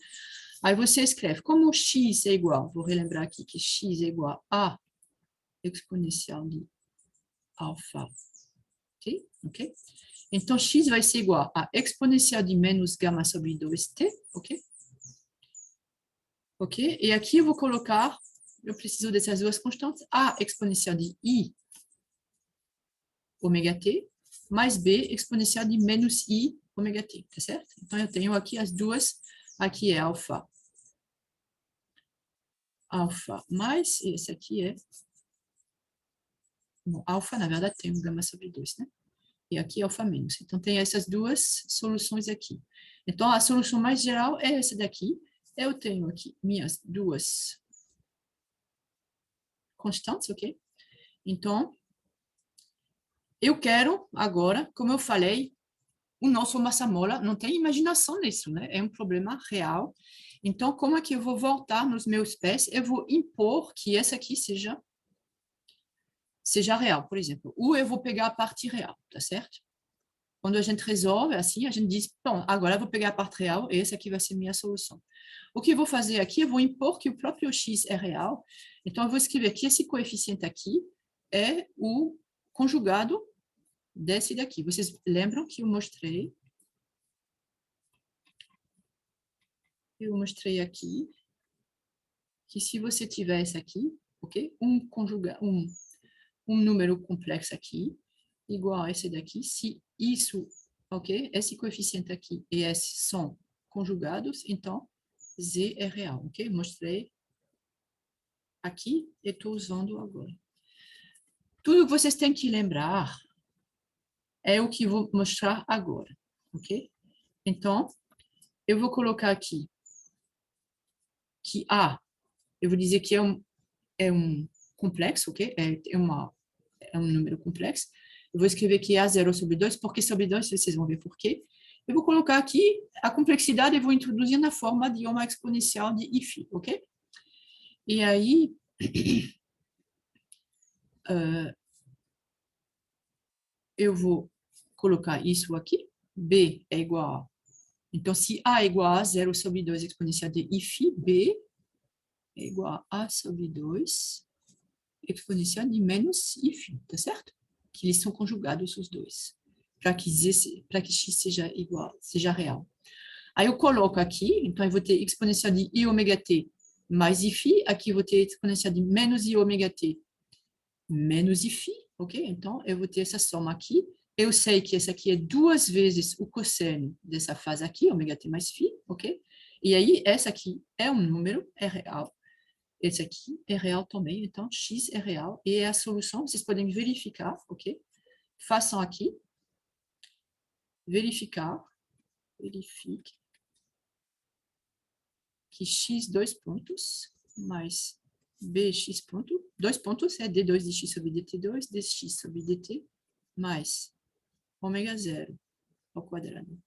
Aí você escreve, como x é igual, vou relembrar aqui que x é igual a exponencial de alfa, ok? Então, x vai ser igual a exponencial de menos gama sobre 2t, ok? Ok? E aqui eu vou colocar, eu preciso dessas duas constantes, a exponencial de i ômega t, mais b exponencial de menos i ômega t, tá certo? Então, eu tenho aqui as duas, aqui é alfa mais, e esse aqui é, bom, alfa, na verdade, tem um gama sobre 2, né? E aqui alfa menos. Então, tem essas duas soluções aqui. Então, a solução mais geral é essa daqui. Eu tenho aqui minhas duas constantes, ok? Então, eu quero agora, como eu falei, o nosso massa-mola não tem imaginação nisso, né? É um problema real. Então, como é que eu vou voltar nos meus pés? Eu vou impor que essa aqui seja real, por exemplo. Ou eu vou pegar a parte real, tá certo? Quando a gente resolve assim, a gente diz, bom, agora eu vou pegar a parte real e essa aqui vai ser minha solução. O que eu vou fazer aqui, eu vou impor que o próprio x é real. Então, eu vou escrever que esse coeficiente aqui é o conjugado desse daqui. Vocês lembram que eu mostrei aqui que se você tiver esse aqui, ok? Um número complexo aqui, igual a esse daqui, se isso, ok? Esse coeficiente aqui e esse são conjugados, então Z é real, ok? Mostrei aqui e estou usando agora. Tudo que vocês têm que lembrar é o que eu vou mostrar agora, ok? Então, eu vou colocar aqui que A, eu vou dizer que é um complexo, ok? É um número complexo. Eu vou escrever que A0 sobre 2, porque sobre 2, vocês vão ver por quê. Eu vou colocar aqui a complexidade e vou introduzir na forma de uma exponencial de if, ok? E aí, eu vou colocar isso aqui. B é igual a... Então, se A é igual a 0 sobre 2 exponencial de if, B é igual a A sobre 2 exponencial de menos if, tá certo? Que eles são conjugados os dois, para que x seja igual, seja real. Aí eu coloco aqui, então eu vou ter exponencial de i ômega t mais if, aqui eu vou ter exponencial de menos i ômega t menos if, ok? Então eu vou ter essa soma aqui. Eu sei que essa aqui é 2 vezes o cosseno dessa fase aqui, ômega t mais φ, ok? E aí essa aqui é um número, é real. Esse aqui é real também, então x é real. E é a solução, vocês podem verificar, ok? Façam aqui. Verifique que x, 2 pontos, mais bx ponto, 2 pontos é d2 de x sobre dt2, dx sobre dt, mais ômega zero ao quadrado,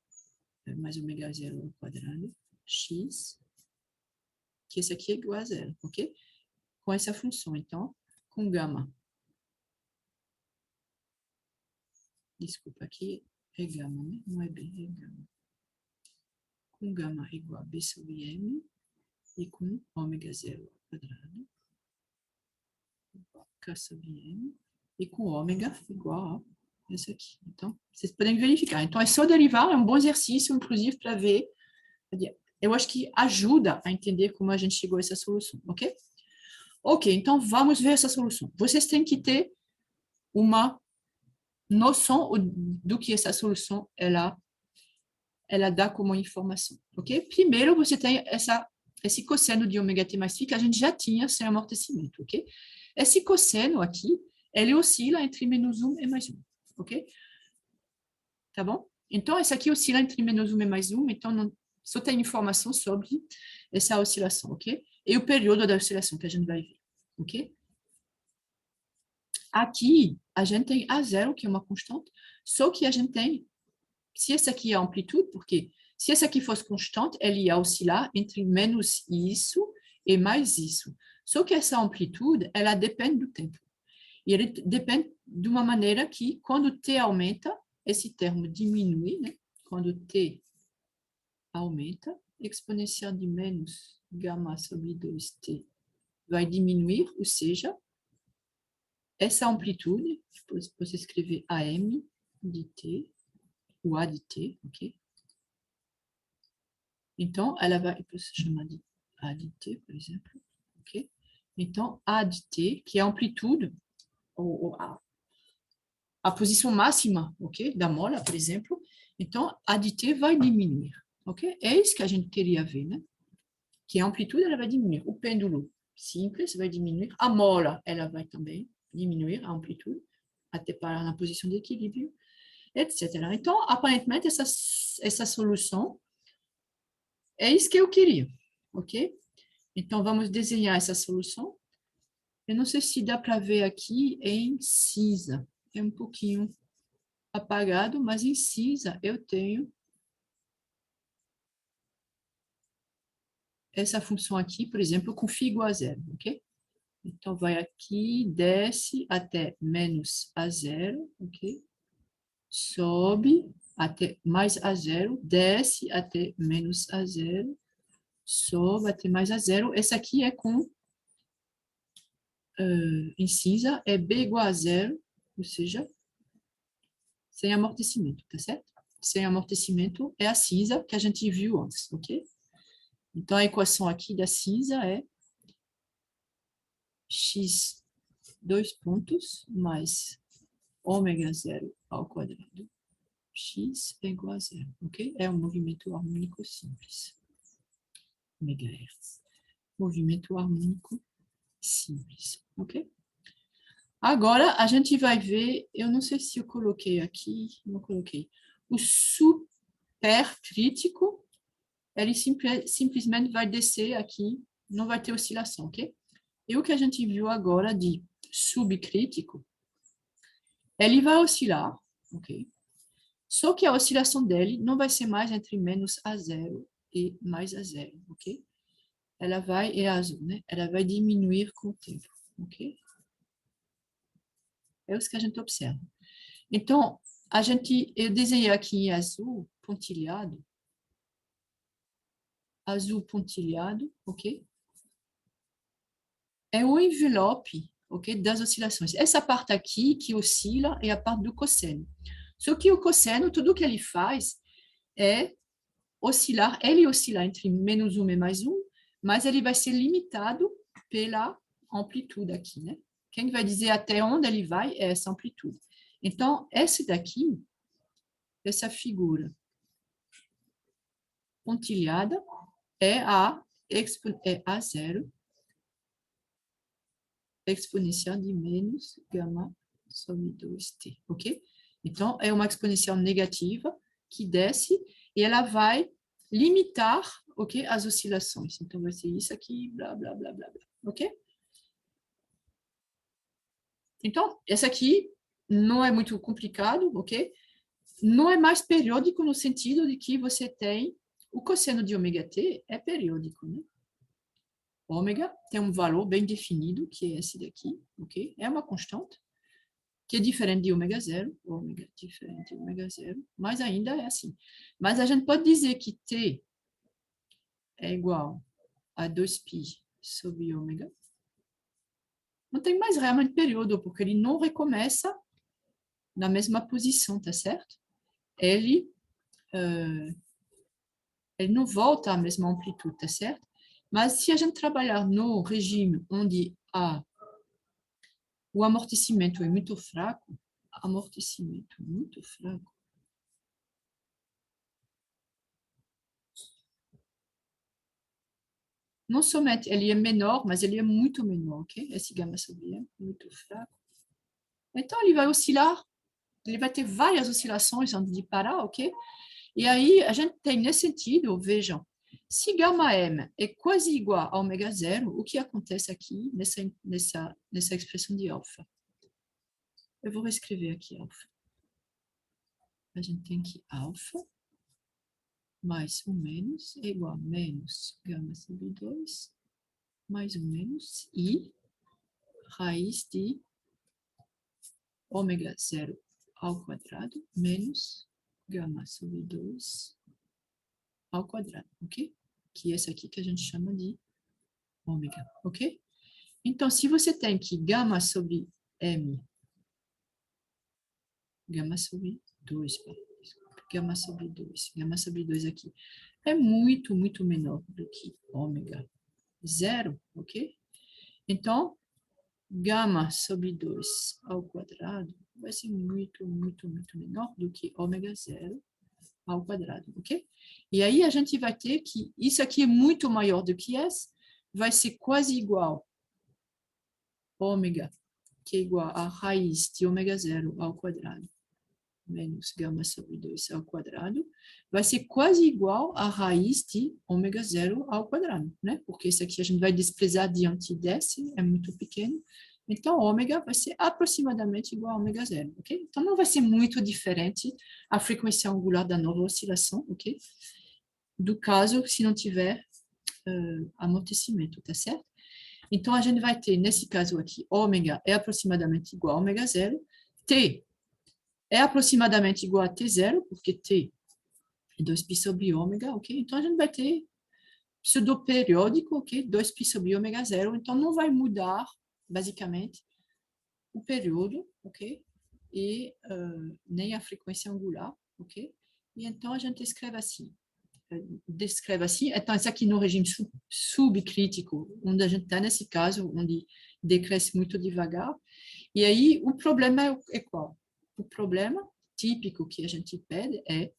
mais ômega zero ao quadrado, x, que esse aqui é igual a zero, ok? Com essa função, então, com gama. Desculpa, aqui é gama, né? Não é b, é gama. Com gama igual a b sobre m e com ômega zero ao quadrado, k sobre m, e com ômega igual a esse aqui. Então, vocês podem verificar. Então, é só derivar, é um bom exercício, inclusive, para ver. Eu acho que ajuda a entender como a gente chegou a essa solução, ok? Ok, então vamos ver essa solução. Vocês têm que ter uma noção do que essa solução ela dá como informação, ok? Primeiro, você tem esse cosseno de ômega t mais φ que a gente já tinha sem amortecimento, ok? Esse cosseno aqui, ele oscila entre menos 1 e mais 1, ok? Tá bom? Então, esse aqui oscila entre menos 1 e mais 1, então não, só tem informação sobre essa oscilação, ok? E o período da oscilação que a gente vai ver, ok? Aqui, a gente tem A0, que é uma constante, só que a gente tem, se essa aqui é a amplitude, porque se essa aqui fosse constante, ele ia oscilar entre menos isso e mais isso. Só que essa amplitude, ela depende do tempo. E ele depende de uma maneira que, quando t aumenta, esse termo diminui, né? Quando t aumenta, exponencial de menos gama sobre 2t vai diminuir, ou seja, essa amplitude, depois você escrever AM de t, ou A de t, ok? Então, ela vai, depois se chamar de A de t, por exemplo, ok? Então, A de t, que é a amplitude, ou a posição máxima, ok? Da mola, por exemplo. Então, A de t vai diminuir, ok? É isso que a gente queria ver, né? Que a amplitude, ela vai diminuir. O pêndulo simples vai diminuir. A mola, ela vai também diminuir a amplitude, até parar na posição de equilíbrio, etc. Então, aparentemente, essa solução é isso que eu queria, ok? Então, vamos desenhar essa solução. Eu não sei se dá para ver aqui em cinza. É um pouquinho apagado, mas em cinza eu tenho essa função aqui, por exemplo, com φ igual a zero, ok? Então, vai aqui, desce até menos a zero, ok? Sobe até mais a zero, desce até menos a zero, sobe até mais a zero. Esse aqui é com, em cinza, é b igual a zero, ou seja, sem amortecimento, tá certo? Sem amortecimento é a cinza que a gente viu antes, ok? Então, a equação aqui da cinza é x, 2 pontos, mais ômega zero ao quadrado, x é igual a zero, ok? É um movimento harmônico simples. Megahertz. Movimento harmônico simples, ok? Agora, a gente vai ver, eu não sei se eu coloquei aqui, não coloquei, o supercrítico, ele simplesmente vai descer aqui, não vai ter oscilação, ok? E o que a gente viu agora de subcrítico, ele vai oscilar, ok? Só que a oscilação dele não vai ser mais entre menos a zero e mais a zero, ok? Ela vai, é azul, né? Ela vai diminuir com o tempo, ok? É isso que a gente observa. Então, eu desenhei aqui em azul pontilhado, ok? É o envelope, ok, das oscilações. Essa parte aqui que oscila é a parte do cosseno. Só que o cosseno, tudo que ele faz é oscilar, ele oscila entre menos 1 e mais 1, mas ele vai ser limitado pela amplitude aqui, né? Quem vai dizer até onde ele vai é essa amplitude. Então, esse daqui, essa figura pontilhada, é a zero exponencial de menos gama sobre 2t, ok? Então, é uma exponencial negativa que desce e ela vai limitar, ok, as oscilações. Então, vai ser isso aqui, blá, blá, blá, blá, blá, ok? Então, essa aqui não é muito complicado, ok? Não é mais periódico no sentido de que você tem o cosseno de ômega t é periódico, né? Ômega tem um valor bem definido, que é esse daqui, ok? É uma constante, que é diferente de ômega zero, ômega diferente de ômega zero, mas ainda é assim. Mas a gente pode dizer que t é igual a 2π sobre ômega. Não tem mais realmente período, porque ele não recomeça na mesma posição, tá certo? Ele não volta à mesma amplitude, tá certo? Mas se a gente trabalhar no regime onde o amortecimento é muito fraco, não somente ele é menor, mas ele é muito menor, ok? Esse gama sobre é muito fraco. Então, ele vai oscilar, ele vai ter várias oscilações antes de parar, ok? E aí, a gente tem, nesse sentido, vejam, se gama M é quase igual a ômega zero, o que acontece aqui nessa expressão de alfa? Eu vou reescrever aqui alfa. A gente tem que alfa mais um menos é igual a menos gama sobre 2 mais um menos i raiz de ômega zero ao quadrado menos gama sobre 2 ao quadrado, ok? Que é esse aqui que a gente chama de ômega, ok? Então, se você tem que gama sobre m, gama sobre 2, gama sobre 2 aqui, é muito, muito menor do que ômega zero, ok? Então, gama sobre 2 ao quadrado vai ser muito, muito, muito menor do que ômega zero ao quadrado, ok? E aí a gente vai ter que, isso aqui é muito maior do que S, vai ser quase igual ômega, que é igual a raiz de ômega zero ao quadrado, menos gama sobre 2 ao quadrado, vai ser quase igual a raiz de ômega zero ao quadrado, né? Porque isso aqui a gente vai desprezar diante desse, é muito pequeno. Então, ômega vai ser aproximadamente igual a ômega zero, ok? Então, não vai ser muito diferente a frequência angular da nova oscilação, ok? Do caso se não tiver amortecimento, tá certo? Então, a gente vai ter, nesse caso aqui, ômega é aproximadamente igual a ômega zero, t é aproximadamente igual a t0, porque t é 2π sobre ômega, ok? Então, a gente vai ter pseudoperiódico, ok? 2π sobre ômega zero, então não vai mudar, basicamente, o período, ok? E nem a frequência angular, ok? E então, a gente descreve assim, então, isso aqui no regime subcrítico, onde a gente está nesse caso, onde decresce muito devagar. E aí, o problema é qual? O problema típico que a gente pede é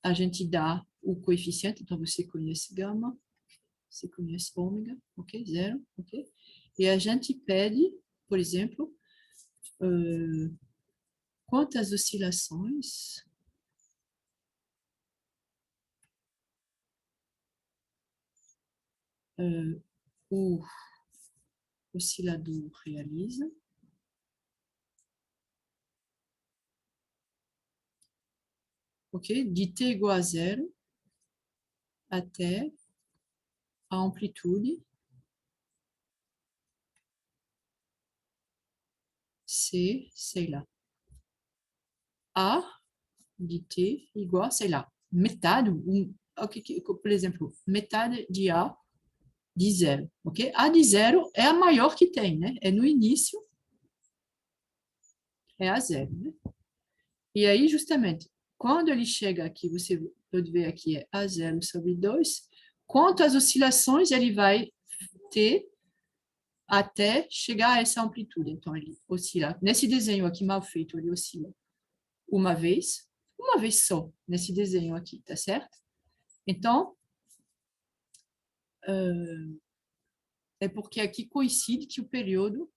a gente dá o coeficiente, então você conhece gama Você conhece ômega, ok? Zero, ok? E a gente pede, por exemplo, quantas oscilações o oscilador realiza. Ok? De t igual a zero até a amplitude C, sei lá, A de t igual, sei lá, metade, por exemplo, metade de A de zero, ok? A de zero é a maior que tem, né? É no início, é a zero, né? E aí, justamente, quando ele chega aqui, você pode ver aqui, é a zero sobre 2, quantas oscilações ele vai ter até chegar a essa amplitude. Então, ele oscila. Nesse desenho aqui mal feito, ele oscila uma vez só, nesse desenho aqui, tá certo? Então, é porque aqui coincide que o período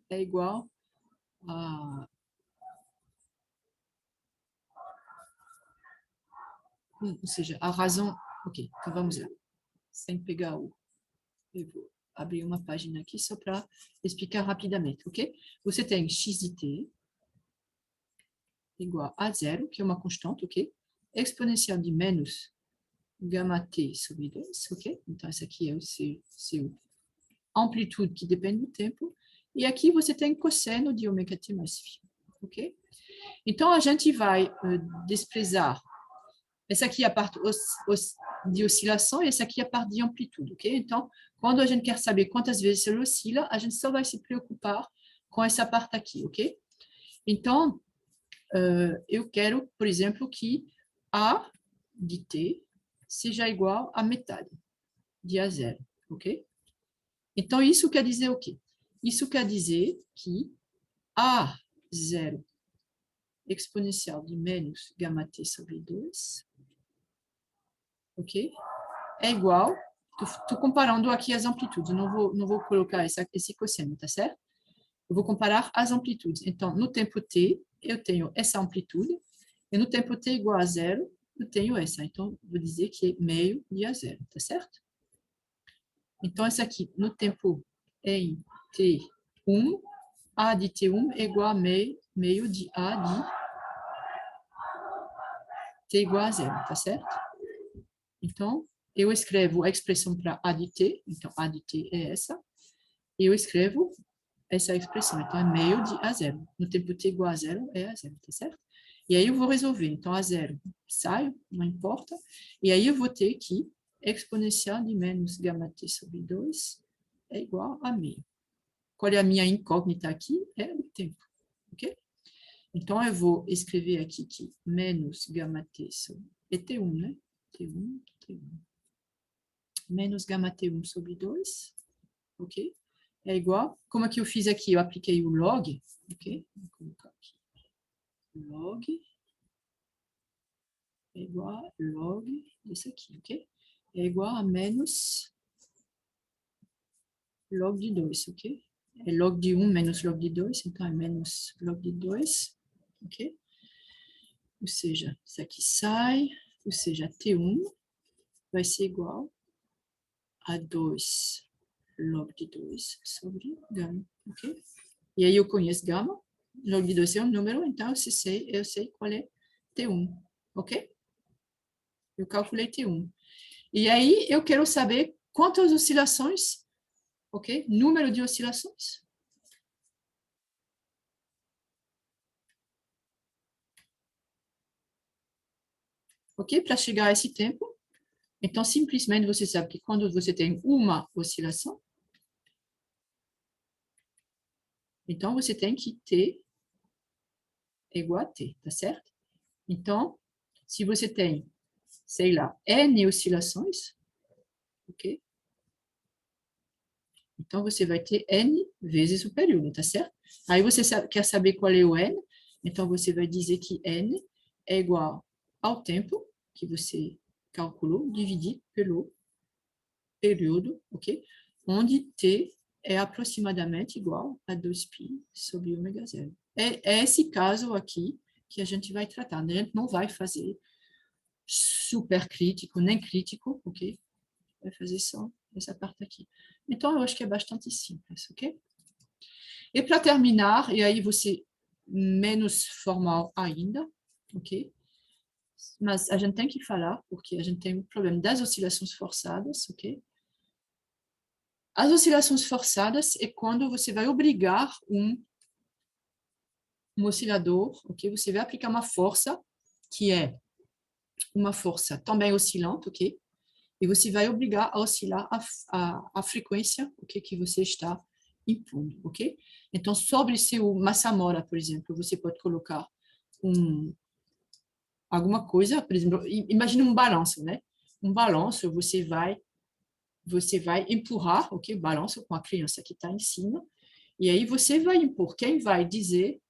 é igual a... Ou seja, a razão... Ok, então vamos lá. Sem pegar o... Eu vou abrir uma página aqui só para explicar rapidamente, ok? Você tem x de t igual a zero, que é uma constante, ok? Exponencial de menos gama t sobre 2, ok? Então, essa aqui é o seu amplitude que depende do tempo. E aqui você tem cosseno de ômega t mais φ, ok? Então, a gente vai desprezar. Essa aqui é a parte de oscilação e essa aqui é a parte de amplitude, ok? Então, quando a gente quer saber quantas vezes ele oscila, a gente só vai se preocupar com essa parte aqui, ok? Então, eu quero, por exemplo, que A de t seja igual a metade de A zero, ok? Então, isso quer dizer o quê? Isso quer dizer que A zero exponencial de menos gama t sobre 2, ok? É igual, estou comparando aqui as amplitudes, não vou colocar esse cosseno, tá certo? Eu vou comparar as amplitudes. Então, no tempo t, eu tenho essa amplitude, e no tempo t igual a zero, eu tenho essa. Então, vou dizer que é meio de a zero, tá certo? Então, essa aqui, no tempo em t1, a de t1 é igual a meio de a de t igual a zero, tá certo? Então, eu escrevo a expressão para a de t, então a de t é essa, e eu escrevo essa expressão, então é meio de a zero. No tempo t igual a zero, é a zero, tá certo? E aí eu vou resolver, então a zero saio, não importa, e aí eu vou ter que exponencial de menos gama t sobre 2 é igual a meio. Qual é a minha incógnita aqui? É o tempo, ok? Então, eu vou escrever aqui que menos gama t sobre... É T1, né? T1, T1. Menos gama T1 sobre 2, ok? É igual... Como é que eu fiz aqui? Eu apliquei o log, ok? Vou colocar aqui. Log é igual a log desse aqui, ok? É igual a menos log de 2, ok? É log de 1 menos log de 2, então é menos log de 2, ok? Ou seja, isso aqui sai, ou seja, T1 vai ser igual a 2 log de 2 sobre gama, ok? E aí eu conheço gama, log de 2 é um número, então eu sei qual é T1, ok? Eu calculei T1. E aí eu quero saber quantas oscilações, ok? Número de oscilações. Ok? Para chegar a esse tempo. Então, simplesmente você sabe que quando você tem uma oscilação, então você tem que T é igual a T, tá certo? Então, se você tem, sei lá, N oscilações, ok? Então, você vai ter N vezes o período, tá certo? Aí você quer saber qual é o N, então você vai dizer que N é igual ao tempo que você calculou, dividido pelo período, ok? Onde T é aproximadamente igual a 2π sobre ômega zero. É esse caso aqui que a gente vai tratar. A gente não vai fazer super crítico, nem crítico, ok? Vai fazer só essa parte aqui. Então, eu acho que é bastante simples, ok? E para terminar, e aí você menos formal ainda, ok? Mas a gente tem que falar, porque a gente tem o problema das oscilações forçadas, ok? As oscilações forçadas é quando você vai obrigar um oscilador, ok? Você vai aplicar uma força que é uma força também oscilante, ok? E você vai obrigar a oscilar a frequência, ok? Que você está impondo, ok? Então, sobre seu Massamora, por exemplo, você pode colocar alguma coisa, por exemplo, imagine um balanço, né? Um balanço, você vai empurrar, ok? O balanço com a criança que está em cima, e aí você vai impor. Quem vai dizer,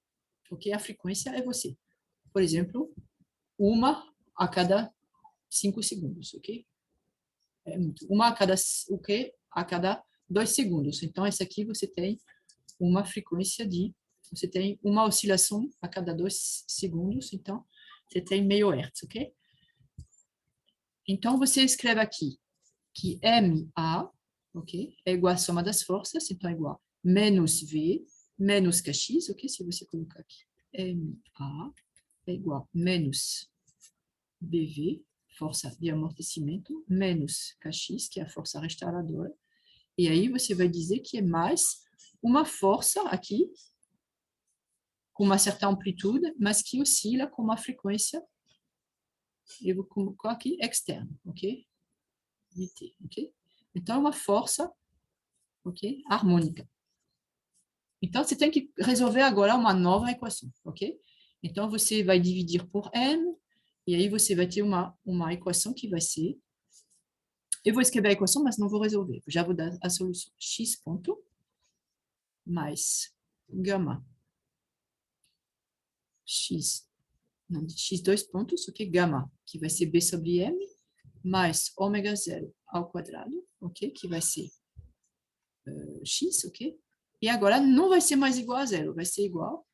ok? A frequência é você. Por exemplo, uma a cada 5 segundos, ok? É muito. Uma a cada, o quê? A cada 2 segundos. Então, esse aqui você tem uma frequência você tem uma oscilação a cada 2 segundos, então você tem meio hertz, ok? Então, você escreve aqui que MA, ok? É igual à soma das forças, então é igual a menos V, menos Kx, ok? Se você colocar aqui, MA é igual a menos BV, força de amortecimento, menos Kx, que é a força restauradora. E aí você vai dizer que é mais uma força aqui, com uma certa amplitude, mas que oscila com uma frequência, eu vou colocar aqui, externa, ok? De T, ok? Então, é uma força, ok? Harmônica. Então, você tem que resolver agora uma nova equação, ok? Então, você vai dividir por n, e aí você vai ter uma equação que vai ser... Eu vou escrever a equação, mas não vou resolver. Já vou dar a solução. X ponto mais gama x, não, x2 pontos, ok? Gama, que vai ser b sobre m, mais ômega zero ao quadrado, ok? Que vai ser x, ok? E agora não vai ser mais igual a zero, vai ser igual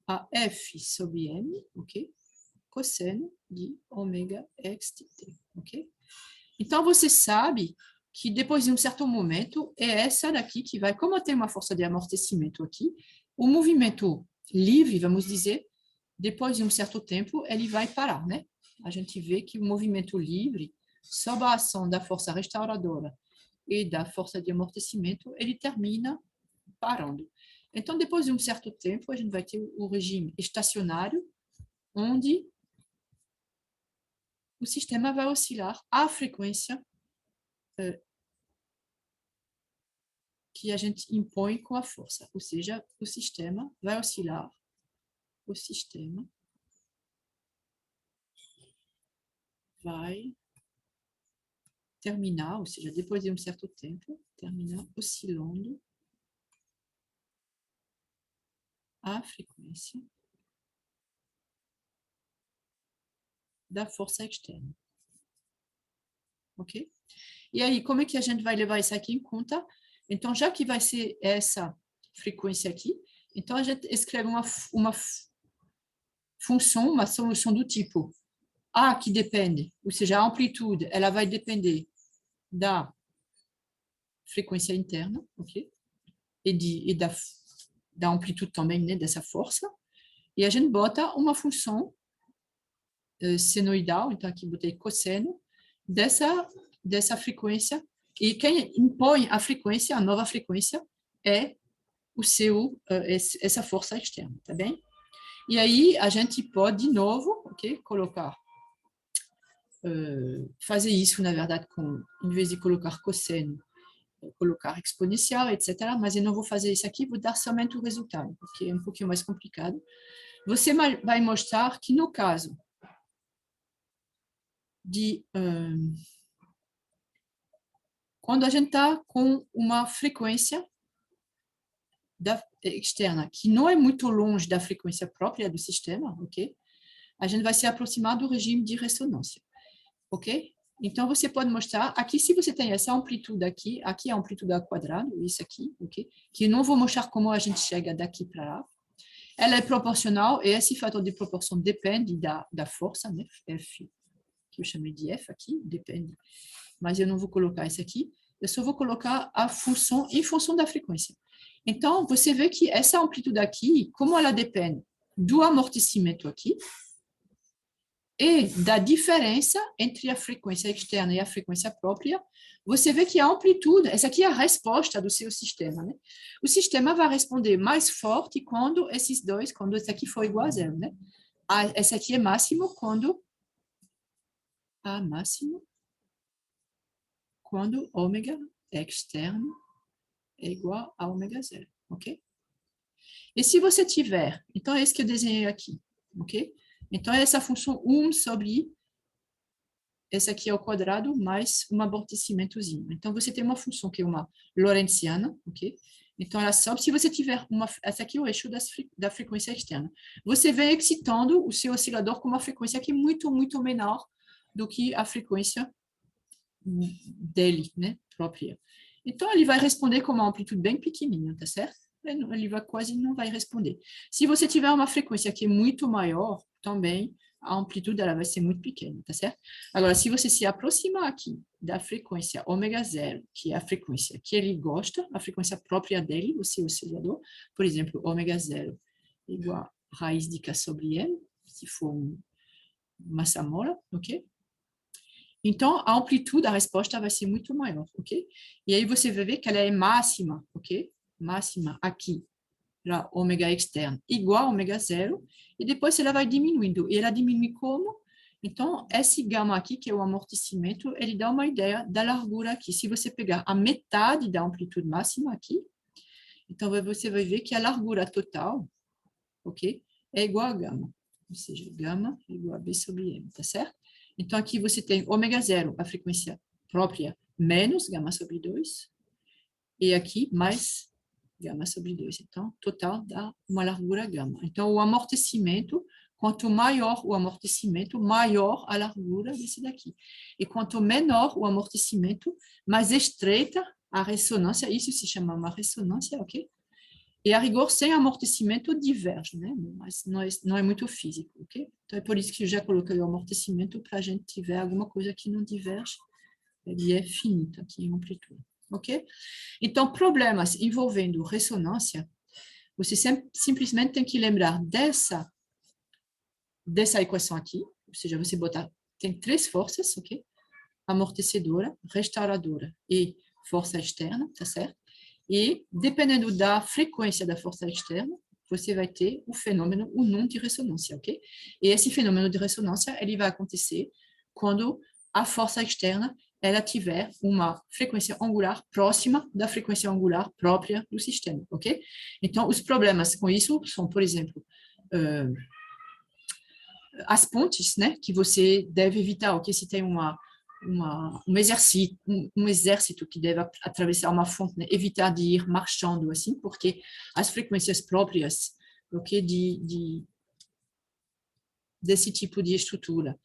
a f sobre m, ok? Cosseno de ômega xt, ok? Então, você sabe que depois de um certo momento, é essa daqui que vai, como tem uma força de amortecimento aqui, o movimento livre, vamos dizer, depois de um certo tempo, ele vai parar, né? A gente vê que o movimento livre, sob a ação da força restauradora e da força de amortecimento, ele termina parando. Então, depois de um certo tempo, a gente vai ter o regime estacionário, onde o sistema vai oscilar à frequência que a gente impõe com a força. Ou seja, o sistema vai oscilar, o sistema vai terminar, ou seja, depois de um certo tempo, terminar oscilando a frequência da força externa. Ok? E aí, como é que a gente vai levar isso aqui em conta? Então, já que vai ser essa frequência aqui, então a gente escreve uma função, uma solução do tipo A, que depende, ou seja, a amplitude, ela vai depender da frequência interna, ok? E da amplitude também, né, dessa força. E a gente bota uma função senoidal, então aqui botei cosseno, dessa frequência. E quem impõe a frequência, a nova frequência, é essa força externa, tá bem? E aí a gente pode, de novo, ok, colocar, fazer isso, na verdade, em vez de colocar cosseno, colocar exponencial, etc. Mas eu não vou fazer isso aqui, vou dar somente o resultado, porque é um pouquinho mais complicado. Você vai mostrar que, no caso de... quando a gente está com uma frequência externa que não é muito longe da frequência própria do sistema, ok? A gente vai se aproximar do regime de ressonância, ok? Então, você pode mostrar, aqui se você tem essa amplitude aqui é a amplitude ao quadrado, isso aqui, ok? Que eu não vou mostrar como a gente chega daqui para lá. Ela é proporcional e esse fator de proporção depende da força, né? F, que eu chamei de F aqui, depende. Mas eu não vou colocar isso aqui, eu só vou colocar a função em função da frequência. Então, você vê que essa amplitude aqui, como ela depende do amortecimento aqui, e da diferença entre a frequência externa e a frequência própria, você vê que a amplitude, essa aqui é a resposta do seu sistema, né? O sistema vai responder mais forte quando esses dois, quando esse aqui for igual a zero, né? Esse aqui é máximo quando A máximo, quando ômega externo é igual a ômega zero, ok? E se você tiver, então é isso que eu desenhei aqui, ok? Então, é essa função 1 sobre esse aqui ao quadrado mais um amortecimentozinho. Então, você tem uma função que é uma lorentziana, ok? Então, ela sobe. Se você tiver essa aqui é o eixo da frequência externa. Você vem excitando o seu oscilador com uma frequência que é muito, muito menor do que a frequência dele, né, própria. Então, ele vai responder com uma amplitude bem pequenininha, tá certo? Ele vai quase não vai responder. Se você tiver uma frequência que é muito maior, também a amplitude ela vai ser muito pequena, tá certo? Agora, se você se aproximar aqui da frequência ômega zero, que é a frequência que ele gosta, a frequência própria dele, o seu oscilador, por exemplo, ômega zero igual a raiz de K sobre M, se for massa mola, ok? Então, a amplitude da resposta vai ser muito maior, ok? E aí você vai ver que ela é máxima, ok? Máxima aqui, para ômega externo, igual a ômega zero, e depois ela vai diminuindo. E ela diminui como? Então, esse gama aqui, que é o amortecimento, ele dá uma ideia da largura aqui. Se você pegar a metade da amplitude máxima aqui, então você vai ver que a largura total, ok? É igual a gama. Ou seja, gama é igual a B sobre M, tá certo? Então, aqui você tem ômega zero, a frequência própria, menos gama sobre 2, e aqui mais gama sobre 2. Então, total dá uma largura gama. Então, o amortecimento, quanto maior o amortecimento, maior a largura desse daqui. E quanto menor o amortecimento, mais estreita a ressonância, isso se chama uma ressonância, ok? E a rigor, sem amortecimento, diverge, né? Mas não é muito físico, ok? Então, é por isso que eu já coloquei o amortecimento para a gente tiver alguma coisa que não diverge. Ele é finito aqui em amplitude, ok? Então, problemas envolvendo ressonância, você simplesmente tem que lembrar dessa equação aqui, ou seja, você botar, tem três forças, ok? Amortecedora, restauradora e força externa, tá certo? E, dependendo da frequência da força externa, você vai ter o fenômeno, o não de ressonância, ok? E esse fenômeno de ressonância, ele vai acontecer quando a força externa, ela tiver uma frequência angular próxima da frequência angular própria do sistema, ok? Então, os problemas com isso são, por exemplo, as pontes, né, que você deve evitar, ok? Se tem um exército que deve atravessar uma fonte, né? Evitar de ir marchando assim, porque as frequências próprias, ok, desse tipo de estrutura,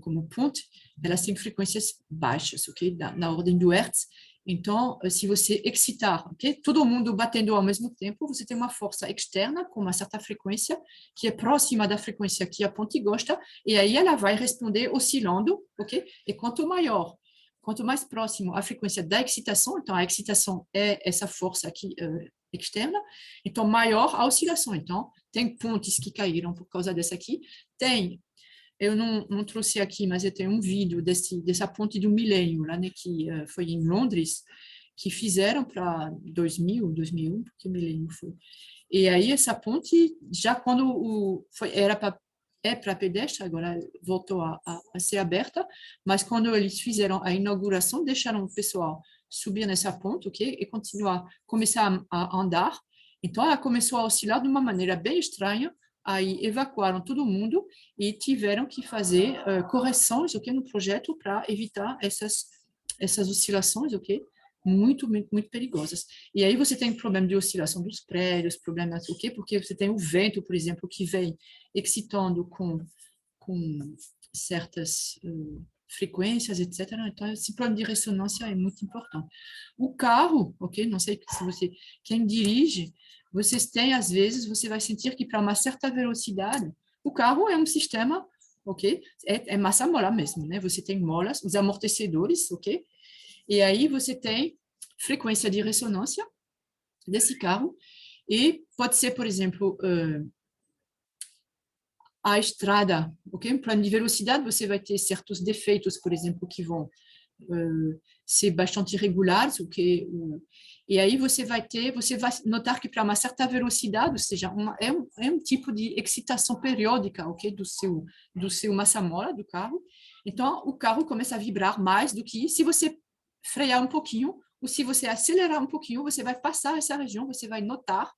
como ponte, elas têm frequências baixas, ok, na ordem do Hertz. Então, se você excitar, ok, todo mundo batendo ao mesmo tempo, você tem uma força externa com uma certa frequência que é próxima da frequência que a ponte gosta, e aí ela vai responder oscilando, ok? E quanto mais próximo a frequência da excitação, então a excitação é essa força aqui externa, então maior a oscilação. Então, tem pontes que caíram por causa dessa aqui, eu não trouxe aqui, mas eu tenho um vídeo dessa ponte do milênio, lá, né, que foi em Londres, que fizeram para 2001, porque o milênio foi. E aí essa ponte, já quando é para pedestre, agora voltou a ser aberta, mas quando eles fizeram a inauguração, deixaram o pessoal subir nessa ponte, ok? E começar a andar. Então, ela começou a oscilar de uma maneira bem estranha, aí evacuaram todo mundo e tiveram que fazer correções, ok, no projeto para evitar essas oscilações, ok, muito, muito, muito perigosas. E aí você tem problema de oscilação dos prédios, problemas, ok, porque você tem o vento, por exemplo, que vem excitando com certas frequências, etc. Então, esse plano de ressonância é muito importante. O carro, ok? Não sei se você, quem dirige, vocês têm, às vezes, você vai sentir que para uma certa velocidade, o carro é um sistema, ok? É massa mola mesmo, né? Você tem molas, os amortecedores, ok? E aí você tem frequência de ressonância desse carro, e pode ser, por exemplo, a estrada, ok? Plano de velocidade, você vai ter certos defeitos, por exemplo, que vão ser bastante irregulares, ok? E aí você vai notar que para uma certa velocidade, ou seja, é um tipo de excitação periódica, ok? Do seu massa-mola do carro. Então, o carro começa a vibrar mais do que se você frear um pouquinho, ou se você acelerar um pouquinho, você vai passar essa região, você vai notar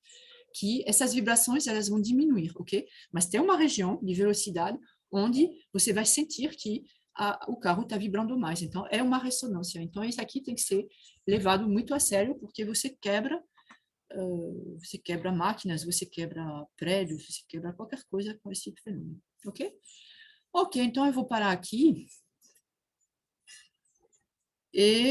que essas vibrações elas vão diminuir, ok? Mas tem uma região de velocidade onde você vai sentir que o carro está vibrando mais. Então, é uma ressonância. Então, isso aqui tem que ser levado muito a sério, porque você quebra máquinas, você quebra prédios, você quebra qualquer coisa com esse fenômeno, ok? Ok, então eu vou parar aqui. E